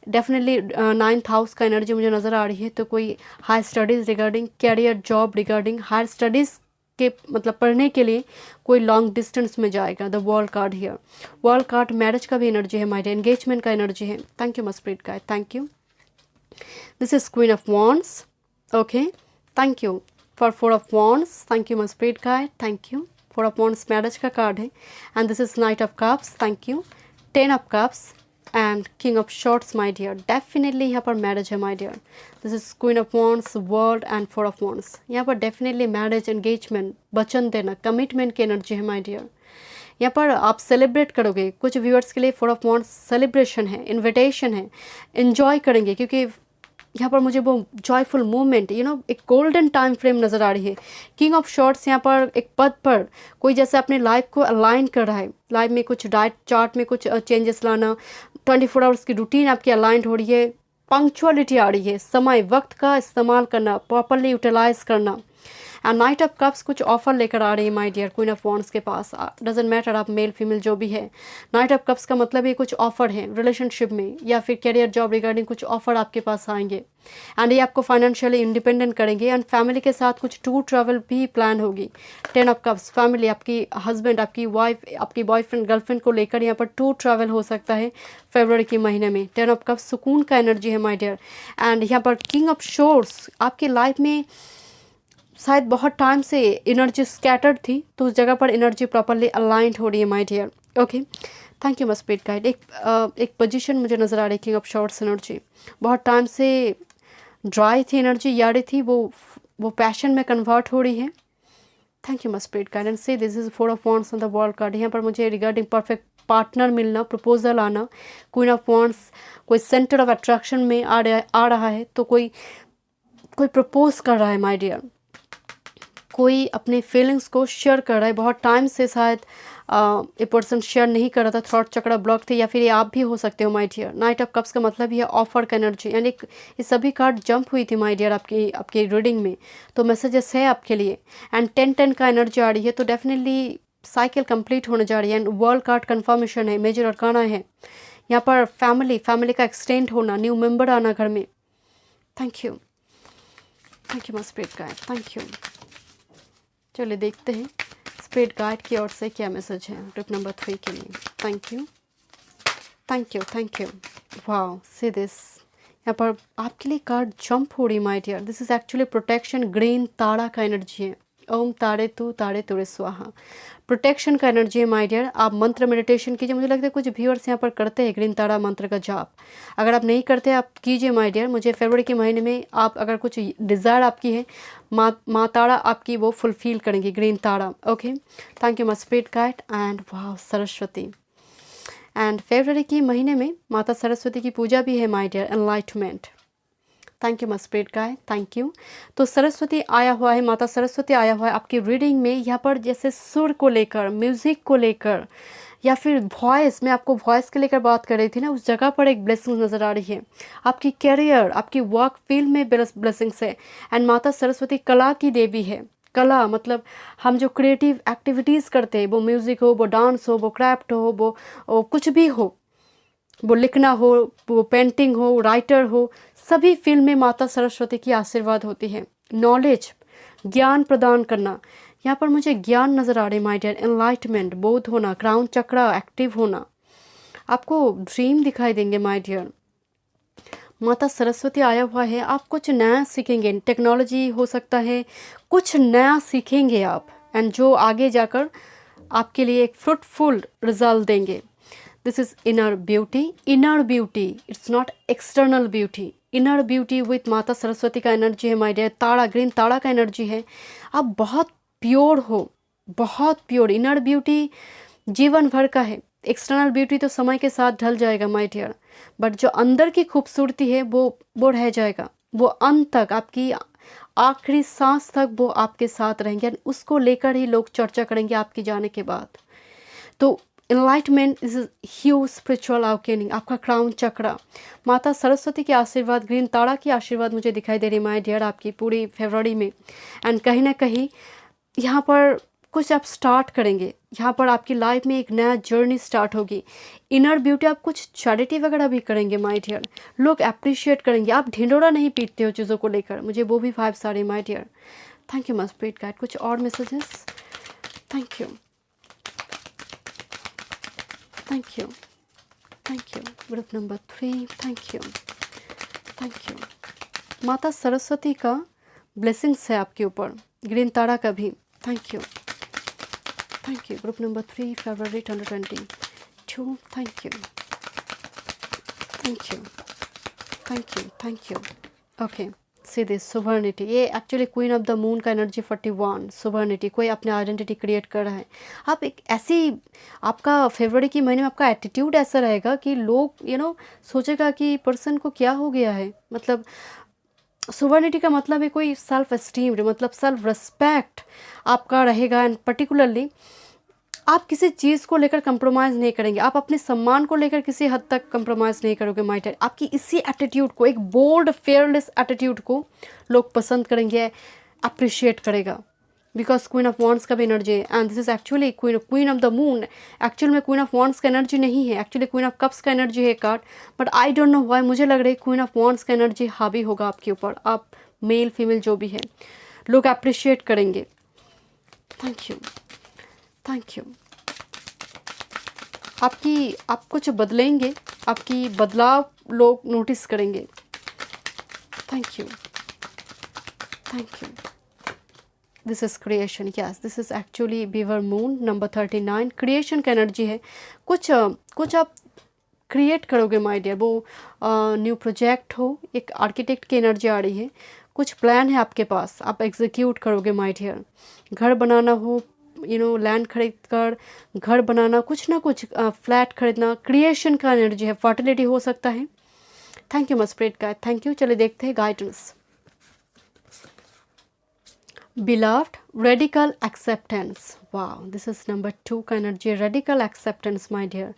डेफिनेटली 9th हाउस का एनर्जी मुझे नज़र आ रही है, तो कोई high studies regarding career, job regarding higher studies के मतलब पढ़ने के लिए कोई लॉन्ग डिस्टेंस में जाएगा। The world card here, world card marriage का भी एनर्जी है माय, एंगेजमेंट का एनर्जी है। Thank you my spirit guide, thank you. This is queen of wands. Okay, thank you for 4 of wands. Thank you my spirit guide, thank you. 4 of wands marriage का card है। And this is knight of cups, thank you. 10 of cups and king of swords my dear. Definitely यहाँ पर marriage है my dear. This is queen of wands, world and 4 of wands. यहाँ पर definitely marriage, engagement, वचन देना, commitment की energy है my dear. यहाँ पर आप सेलिब्रेट करोगे, कुछ व्यूअर्स के लिए 4 ऑफ वॉन्ड्स सेलिब्रेशन है, इन्विटेशन है, इन्जॉय करेंगे, क्योंकि यहाँ पर मुझे वो जॉयफुल मोमेंट, एक गोल्डन टाइम फ्रेम नज़र आ रही है। किंग ऑफ शॉर्ट्स यहाँ पर एक पद पर कोई जैसे अपने लाइफ को अलाइन कर रहा है, लाइफ में कुछ डाइट चार्ट में कुछ चेंजेस लाना, 24 आवर्स की रूटीन आपकी अलाइंड हो रही है, पंक्चुअलिटी आ रही है, समय वक्त का इस्तेमाल करना, प्रॉपरली यूटिलाइज करना। एंड नाइट ऑफ कप्स कुछ ऑफर लेकर आ रही है my dear queen of wands के पास। डजेंट मैटर आप मेल फीमेल जो भी है, नाइट ऑफ कप्स का मतलब ये कुछ ऑफर है रिलेशनशिप में या फिर करियर जॉब रिगार्डिंग कुछ ऑफर आपके पास आएंगे। एंड ये आपको फाइनेंशियली इंडिपेंडेंट करेंगे। एंड फैमिली के साथ कुछ टूर ट्रैवल भी प्लान होगी। 10 ऑफ कप्स, फैमिली, आपकी हस्बैंड, आपकी वाइफ, आपकी बॉयफ्रेंड, गर्लफ्रेंड को लेकर यहाँ पर टूर ट्रैवल हो सकता है फरवरी के महीने में। 10 ऑफ कप्स सुकून का एनर्जी है माय डियर। एंड यहाँ पर किंग ऑफ शोर्स, आपकी लाइफ में शायद बहुत टाइम से एनर्जी स्कैटर्ड थी, तो उस जगह पर एनर्जी प्रॉपरली अलाइंड हो रही है my dear. Okay, thank you my spirit guide. एक पोजीशन मुझे नज़र आ रही है किंग ऑफ शॉर्ट्स एनर्जी। बहुत टाइम से ड्राई थी एनर्जी, यारी थी, वो पैशन में कन्वर्ट हो रही है। Thank you my spirit guide. And से this is 4 of wands on the world card. यहाँ पर मुझे रिगार्डिंग परफेक्ट पार्टनर मिलना, प्रपोजल आना, क्वीन ऑफ वॉन्ड्स कोई सेंटर ऑफ अट्रैक्शन में आ रहा है, तो कोई प्रपोज कर रहा है माय डियर, कोई अपने फीलिंग्स को शेयर कर रहा है। बहुत टाइम से शायद ये पर्सन शेयर नहीं कर रहा था, थ्रॉट चक्रा ब्लॉक थे, या फिर ये आप भी हो सकते हो my dear. Knight of cups का मतलब ये ऑफर का एनर्जी, यानी ये सभी कार्ड जंप हुई थी माय डियर आपकी रीडिंग में, तो मैसेजेस है आपके लिए। एंड 10-10 का एनर्जी आ रही है, तो डेफिनेटली साइकिल कंप्लीट होने जा रही है। एंड वर्ल्ड कार्ड कन्फर्मेशन है, मेजर अरकाना है यहाँ पर। फैमिली का एक्सटेंड होना, न्यू मेंबर आना घर में। Thank you my spirit guide, thank you. चलिए देखते हैं स्पिरिट गाइड की ओर से क्या मैसेज है ग्रुप नंबर 3 के लिए। Thank you. Wow, see this, यहाँ पर आपके लिए कार्ड जंप हो रही my dear. This is actually protection, green Tara का एनर्जी है। ओम तारे तुरे स्वाहा, प्रोटेक्शन का एनर्जी है माय डियर। आप मंत्र मेडिटेशन कीजिए, मुझे लगता है कुछ व्यूअर्स यहाँ पर करते हैं ग्रीन तारा मंत्र का जाप। अगर आप नहीं करते आप कीजिए माय डियर। मुझे फरवरी के महीने में आप अगर कुछ डिज़ायर आपकी है, माँ तारा आपकी वो फुलफिल करेंगी, green Tara. Okay, thank you my spirit guide. And वाह सरस्वती, एंड फरवरी की महीने में माता सरस्वती की पूजा भी है my dear, enlightenment. Thank you my spirit guide, thank you. तो सरस्वती आया हुआ है, माता सरस्वती आया हुआ है आपकी रीडिंग में। यहाँ पर जैसे सुर को लेकर, म्यूज़िक को लेकर, या फिर वॉइस, मैं आपको वॉइस के लेकर बात कर रही थी ना, उस जगह पर एक ब्लेसिंग नज़र आ रही है। आपकी करियर, आपकी वर्क फील्ड में ब्लेसिंग्स है। एंड माता सरस्वती कला की देवी है। कला मतलब हम जो क्रिएटिव एक्टिविटीज़ करते हैं, वो म्यूज़िक हो, वो डांस हो, वो क्राफ्ट हो, वो कुछ भी हो, वो लिखना हो, वो पेंटिंग हो, राइटर हो, सभी फील्ड में माता सरस्वती की आशीर्वाद होती है। नॉलेज, ज्ञान प्रदान करना, यहाँ पर मुझे ज्ञान नज़र आ रही माय डियर, एनलाइटमेंट, बोध होना, क्राउन चक्रा एक्टिव होना, आपको ड्रीम दिखाई देंगे माय डियर। माता सरस्वती आया हुआ है, आप कुछ नया सीखेंगे, टेक्नोलॉजी हो सकता है, कुछ नया सीखेंगे आप, एंड जो आगे जाकर आपके लिए एक फ्रूटफुल रिजल्ट देंगे। This is inner beauty, inner beauty, it's not external beauty. Inner beauty with माता सरस्वती का एनर्जी है माय डियर, ताड़ा, ग्रीन ताड़ा का एनर्जी है। आप बहुत प्योर हो, बहुत प्योर। इनर ब्यूटी जीवन भर का है, एक्सटर्नल ब्यूटी तो समय के साथ ढल जाएगा माय डियर, बट जो अंदर की खूबसूरती है वो रह जाएगा, वो अंत तक, आपकी आखिरी सांस तक वो आपके साथ रहेंगे, और उसको लेकर ही लोग चर्चा करेंगे आपके जाने के बाद। तो enlightenment is huge spiritual awakening, आपका क्राउन चक्रा, माता सरस्वती के आशीर्वाद, ग्रीन ताड़ा की आशीर्वाद मुझे दिखाई दे रही माय डियर आपकी पूरी फरवरी में। एंड कहीं ना कहीं यहाँ पर कुछ आप स्टार्ट करेंगे, यहाँ पर आपकी लाइफ में एक नया जर्नी स्टार्ट होगी। इनर ब्यूटी, आप कुछ चैरिटी वगैरह भी करेंगे माय डियर, लोग अप्रिशिएट करेंगे। आप ढिंडोरा नहीं पीटते हो चीज़ों को लेकर, मुझे वो भी वाइब्स आ रही my dear. Thank you my spirit guide. कुछ और messages? Thank you, thank you, thank you. Group number 3, thank you, thank you. माता सरस्वती का ब्लेसिंग्स है आपके ऊपर, ग्रीन तारा का भी, thank you, thank you. Group number 3, फरवरी 2022, thank you, thank you, thank you, thank you. Okay, see this sovereignty, ये actually queen of the moon का एनर्जी 41, सुवर्निटी, कोई अपने आइडेंटिटी क्रिएट कर रहा है। आप एक ऐसी, आपका फरवरी की महीने में आपका एटीट्यूड ऐसा रहेगा कि लोग सोचेगा कि पर्सन को क्या हो गया है। मतलब सुवर्निटी का मतलब है कोई सेल्फ एस्टीम्ड, मतलब सेल्फ रिस्पेक्ट आपका रहेगा। एंड पर्टिकुलरली आप किसी चीज़ को लेकर कंप्रोमाइज़ नहीं करेंगे, आप अपने सम्मान को लेकर किसी हद तक कंप्रोमाइज़ नहीं करोगे माय डियर। आपकी इसी एटीट्यूड को, एक बोल्ड फेयरलेस एटीट्यूड को लोग पसंद करेंगे, अप्रिशिएट करेगा, बिकॉज क्वीन ऑफ वॉन्ड्स का भी एनर्जी है। And this is actually queen of the moon. Actual में क्वीन ऑफ वॉन्ड्स का एनर्जी नहीं है, एक्चुअली क्वीन ऑफ कप्स का एनर्जी है card, but I don't know why मुझे लग रही है क्वीन ऑफ वॉन्ड्स का एनर्जी हावी होगा आपके ऊपर। आप मेल फीमेल जो भी है, लोग अप्रिशिएट करेंगे। Thank you, thank you. आप कुछ बदलेंगे, आपकी बदलाव लोग नोटिस करेंगे। Thank you, thank you. This is creation, yes, this is actually beaver moon number 39, creation का एनर्जी है। कुछ आप क्रिएट करोगे माय डियर, वो न्यू प्रोजेक्ट हो, एक आर्किटेक्ट की एनर्जी आ रही है, कुछ प्लान है आपके पास, आप एग्जीक्यूट करोगे माय डियर। घर बनाना हो, लैंड खरीद कर घर बनाना, कुछ ना कुछ फ्लैट खरीदना, क्रिएशन का एनर्जी है, फर्टिलिटी हो सकता है। थैंक यू मस्प्रेड का, थैंक यू। चलिए देखते हैं guidance. Beloved, radical acceptance. Wow, this is number 2 का energy, radical acceptance my dear।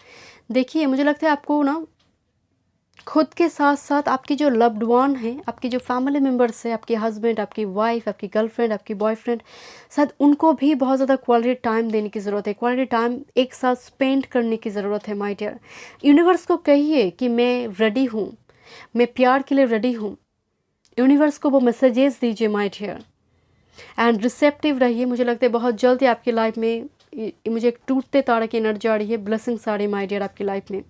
देखिए, मुझे लगता है आपको ना खुद के साथ साथ आपकी जो लव्ड वन है, आपकी जो फैमिली मेम्बर्स है, आपके हस्बैंड, आपकी वाइफ, आपकी गर्लफ्रेंड, आपकी बॉयफ्रेंड, शायद उनको भी बहुत ज़्यादा क्वालिटी टाइम देने की ज़रूरत है, क्वालिटी टाइम एक साथ स्पेंड करने की ज़रूरत है माय डियर। यूनिवर्स को कहिए कि मैं रेडी हूँ, मैं प्यार के लिए रेडी हूँ। यूनिवर्स को वो मैसेजेस दीजिए माय डियर, एंड रिसेप्टिव रहिए। मुझे लगता है बहुत जल्द ही आपकी लाइफ में, मुझे एक टूटते तारे की एनर्जी आ रही है, ब्लेसिंग्स आ रही है माय डियर आपकी लाइफ में।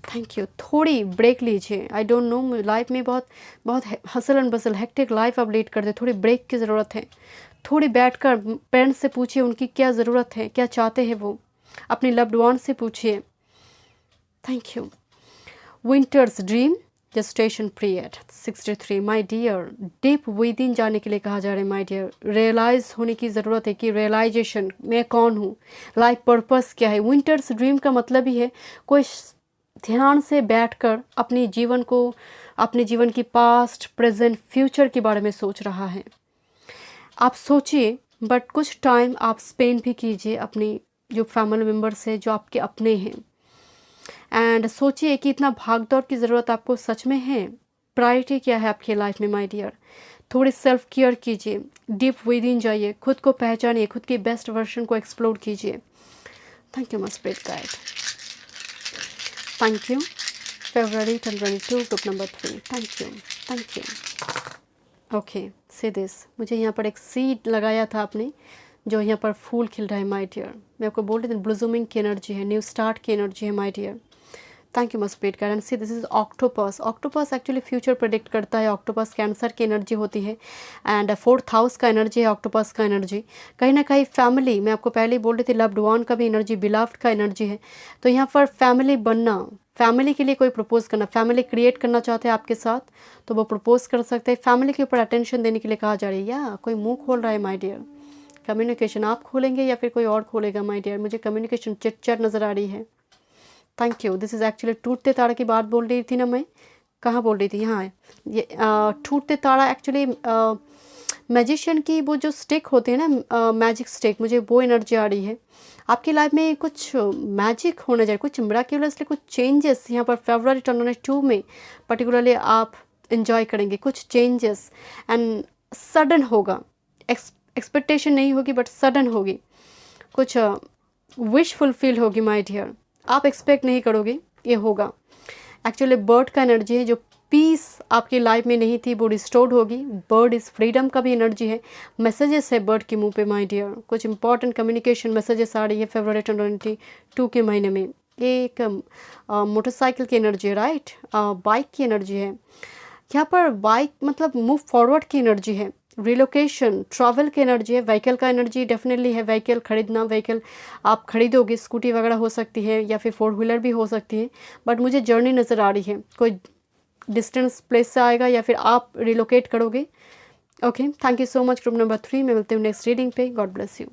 Thank you. थोड़ी ब्रेक लीजिए, आई डोंट नो, लाइफ में बहुत hustle and Bansal hectic life आप लीड करते, थोड़ी ब्रेक की ज़रूरत है। थोड़ी बैठकर पेरेंट्स से पूछिए उनकी क्या ज़रूरत है, क्या चाहते हैं वो, अपनी लव्ड वन से पूछिए। Thank you. Winter's dream, gestation period 63 my dear, deep within जाने के लिए कहा जा रहा है माय डियर। रियलाइज़ होने की ज़रूरत है कि रियलाइजेशन, मैं कौन हूँ, लाइफ पर्पस क्या है। विंटर्स ड्रीम का मतलब ही है कोई ध्यान से बैठकर अपने जीवन की पास्ट, प्रेजेंट, फ्यूचर के बारे में सोच रहा है। आप सोचिए, बट कुछ टाइम आप स्पेंड भी कीजिए अपनी जो फैमिली मेम्बर्स है, जो आपके अपने हैं। एंड सोचिए कि इतना भागदौड़ की ज़रूरत आपको सच में है। प्रायोरिटी क्या है आपकी लाइफ में माय डियर। थोड़ी सेल्फ केयर कीजिए, डीप विद इन जाइए, खुद को पहचानिए, खुद की बेस्ट वर्जन को एक्सप्लोर कीजिए। Thank you my spirit guide, thank you. February 2022 group number 3, thank you. Okay, से दिस, मुझे यहाँ पर एक सीड लगाया था आपने, जो यहाँ पर फूल खिल रहा है माय डियर। मैं आपको बोल रही थी ब्लूमिंग की एनर्जी है, न्यू स्टार्ट की एनर्जी है my dear. Thank you my spirit guide. And see this is octopus. Octopus actually future predict करता है। ऑक्टोपस कैंसर की एनर्जी होती है एंड 4th हाउस का एनर्जी है ऑक्टोपस का एनर्जी। कहीं ना कहीं फैमिली, मैं आपको पहले ही बोल रही थी, लव्ड वन का भी एनर्जी, बिलव्ड का एनर्जी है। तो यहाँ पर फैमिली बनना, फैमिली के लिए कोई प्रपोज करना, फैमिली क्रिएट करना चाहते हैं आपके साथ, तो वो प्रपोज कर सकते हैं। फैमिली के ऊपर अटेंशन देने के लिए कहा जा रही है, या कोई मुंह खोल रहा है माय डियर। कम्युनिकेशन आप खोलेंगे या फिर कोई और खोलेगा माय डियर। मुझे कम्युनिकेशन चिट नज़र आ रही है। Thank you. This is actually टूटते तारा की बात बोल रही थी ना मैं, कहाँ बोल रही थी, यहाँ है ये। टूटते तारा एक्चुअली मैजिशियन की वो जो स्टिक होते हैं ना, मैजिक स्टिक, मुझे वो एनर्जी आ रही है। आपकी लाइफ में कुछ मैजिक होने जाए, कुछ मिराक्युलसली कुछ चेंजेस यहाँ पर February 2022 में पर्टिकुलरली आप इंजॉय करेंगे। कुछ चेंजेस एंड सडन होगा, एक्सपेक्टेशन नहीं होगी बट सडन होगी। कुछ विश फुलफिल होगी माय डियर, आप एक्सपेक्ट नहीं करोगे, ये होगा। एक्चुअली बर्ड का एनर्जी है, जो पीस आपकी लाइफ में नहीं थी वो रिस्टोर्ड होगी। बर्ड इज़ फ्रीडम का भी एनर्जी है। मैसेजेस है बर्ड के मुंह पे माय डियर, कुछ इंपॉर्टेंट कम्युनिकेशन मैसेजेस आ रही है February 2022 के महीने में। एक मोटरसाइकिल की एनर्जी है, राइट, बाइक की एनर्जी है। यहाँ पर बाइक मतलब मूव फॉरवर्ड की एनर्जी है, रिलोकेशन, ट्रैवल की एनर्जी है, व्हीकल का एनर्जी डेफिनेटली है। व्हीकल खरीदना, व्हीकल आप खरीदोगे, स्कूटी वगैरह हो सकती है या फिर 4 व्हीलर भी हो सकती है, बट मुझे जर्नी नज़र आ रही है। कोई डिस्टेंस प्लेस से आएगा या फिर आप रिलोकेट करोगे। Okay, thank you so much group number 3 में मिलते हूँ नेक्स्ट रीडिंग पे। God bless you.